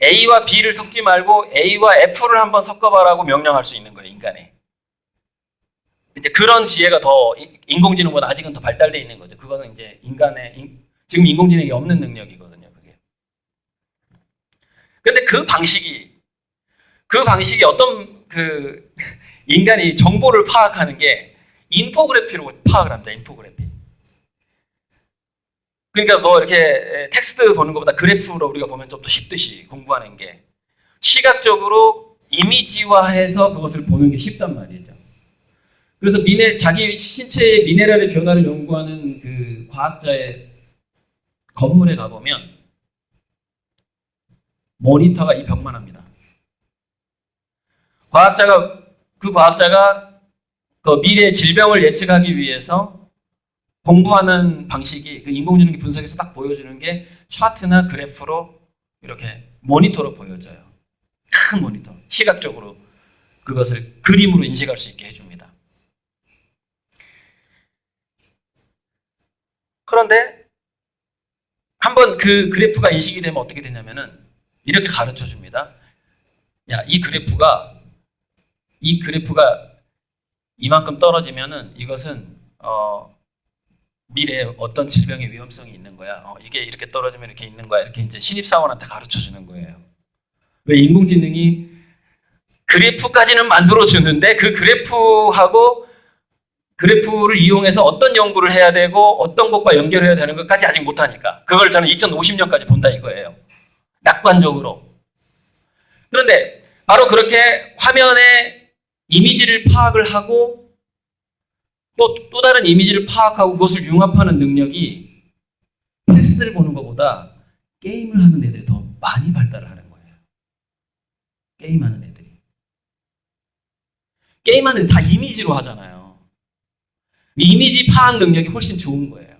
A와 B를 섞지 말고 A와 F를 한번 섞어봐라고 명령할 수 있는 거예요. 인간에. 이제 그런 지혜가 더 인공지능보다 아직은 더 발달되어 있는 거죠. 그거는 이제 지금 인공지능이 없는 능력이거든요. 그게. 근데 그 방식이 어떤 인간이 정보를 파악하는 게 인포그래피로 파악을 합니다. 인포그래피. 그러니까 뭐 이렇게 텍스트 보는 것보다 그래프로 우리가 보면 좀 더 쉽듯이 공부하는 게 시각적으로 이미지화해서 그것을 보는 게 쉽단 말이죠. 그래서 자기 신체의 미네랄의 변화를 연구하는 그 과학자의 건물에 가보면 모니터가 이 벽만 합니다. 그 과학자가 그 미래의 질병을 예측하기 위해서 공부하는 방식이 그 인공지능이 분석해서 딱 보여주는 게 차트나 그래프로 이렇게 모니터로 보여져요. 큰 모니터. 시각적으로 그것을 그림으로 인식할 수 있게 해줍니다. 그런데 한번 그 그래프가 인식이 되면 어떻게 되냐면은 이렇게 가르쳐 줍니다. 야, 이 그래프가 이만큼 떨어지면은 이것은 미래에 어떤 질병의 위험성이 있는 거야. 이게 이렇게 떨어지면 이렇게 있는 거야. 이렇게 이제 신입사원한테 가르쳐 주는 거예요. 왜 인공지능이 그래프까지는 만들어 주는데 그 그래프를 이용해서 어떤 연구를 해야 되고 어떤 것과 연결해야 되는 것까지 아직 못하니까 그걸 저는 2050년까지 본다 이거예요. 낙관적으로. 그런데 바로 그렇게 화면에 이미지를 파악을 하고 또 다른 이미지를 파악하고 그것을 융합하는 능력이 테스트를 보는 것보다 게임을 하는 애들이 더 많이 발달을 하는 거예요. 게임하는 애들이. 게임하는 애들이 다 이미지로 하잖아요. 이미지 파악 능력이 훨씬 좋은 거예요.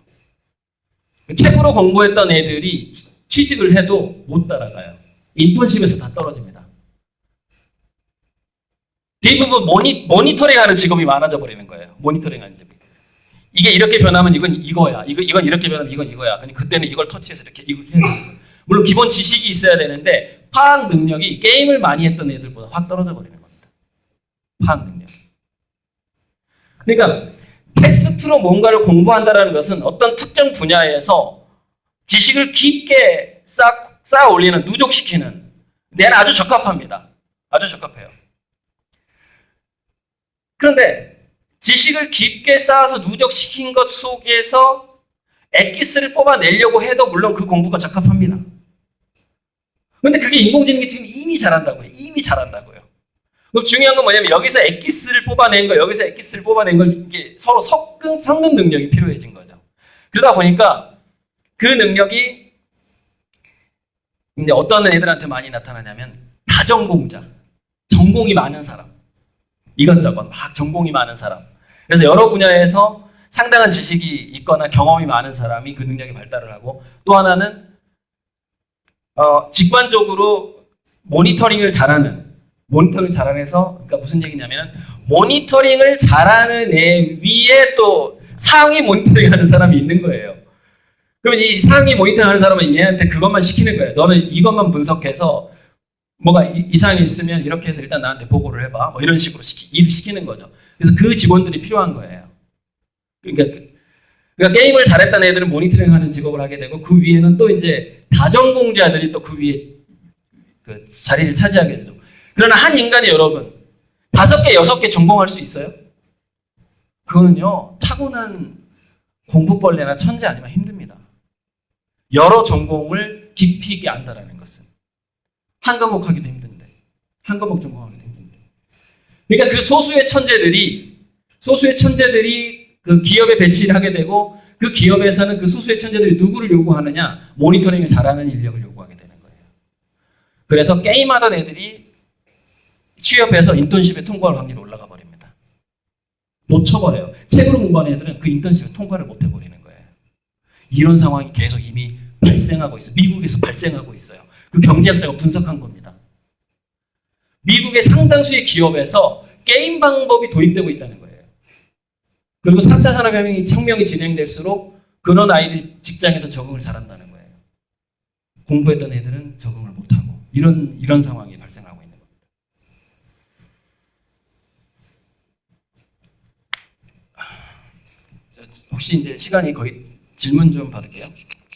책으로 공부했던 애들이 취직을 해도 못 따라가요. 인턴십에서 다 떨어집니다. 대부분 모니터링하는 직업이 많아져 버리는 거예요. 모니터링하는 직업이. 이게 이렇게 변하면 이건 이거야. 이건 이렇게 변하면 이건 이거야. 그때는 이걸 터치해서 이걸 해야 돼요. 물론 기본 지식이 있어야 되는데 파악 능력이 게임을 많이 했던 애들보다 확 떨어져 버리는 겁니다. 파악 능력이. 그러니까 테스트로 뭔가를 공부한다는 것은 어떤 특정 분야에서 지식을 깊게 쌓아 올리는, 누적시키는 데는 아주 적합합니다. 아주 적합해요. 그런데 지식을 깊게 쌓아서 누적시킨 것 속에서 엑기스를 뽑아내려고 해도 물론 그 공부가 적합합니다. 그런데 그게 인공지능이 지금 이미 잘한다고요. 이미 잘한다고요. 그럼 중요한 건 뭐냐면 여기서 엑기스를 뽑아낸 거, 여기서 엑기스를 뽑아낸 걸 이게 서로 섞는 능력이 필요해진 거죠. 그러다 보니까 그 능력이 근데 어떤 애들한테 많이 나타나냐면 다전공자, 전공이 많은 사람, 이것저것 막 전공이 많은 사람. 그래서 여러 분야에서 상당한 지식이 있거나 경험이 많은 사람이 그 능력이 발달을 하고 또 하나는 직관적으로 모니터링을 잘하는 해서 그러니까 무슨 얘기냐면은 모니터링을 잘하는 애 위에 또 상위 모니터링하는 사람이 있는 거예요. 그럼 이 상위 모니터링하는 사람은 얘한테 그것만 시키는 거예요. 너는 이것만 분석해서 뭐가 이상이 있으면 이렇게 해서 일단 나한테 보고를 해봐. 뭐 이런 식으로 시키는 거죠. 그래서 그 직원들이 필요한 거예요. 그러니까 게임을 잘했다는 애들은 모니터링하는 직업을 하게 되고 그 위에는 또 이제 다전공자들이 또 그 위에 그 자리를 차지하게 되죠. 그러나 한 인간이 여러분 5개, 6개 전공할 수 있어요? 그거는요 타고난 공부벌레나 천재 아니면 힘듭니다. 여러 전공을 깊이 있게 안다라는 것은 한 과목 하기도 힘든데 한 과목 전공하기도 힘든데 그러니까 그 소수의 천재들이 그 기업에 배치를 하게 되고 그 기업에서는 그 소수의 천재들이 누구를 요구하느냐 모니터링을 잘하는 인력을 요구하게 되는 거예요. 그래서 게임하던 애들이 취업해서 인턴십에 통과할 확률이 올라가 버립니다. 놓쳐버려요. 책으로 공부하는 애들은 그 인턴십에 통과를 못 해버리는 거예요. 이런 상황이 계속 이미 발생하고 있어요. 미국에서 발생하고 있어요. 그 경제학자가 분석한 겁니다. 미국의 상당수의 기업에서 게임 방법이 도입되고 있다는 거예요. 그리고 4차 산업혁명이 진행될수록 그런 아이들이 직장에도 적응을 잘한다는 거예요. 공부했던 애들은 적응을 못하고 이런 상황이 발생하고 있는 겁니다. 혹시 이제 시간이 거의 질문 좀 받을게요.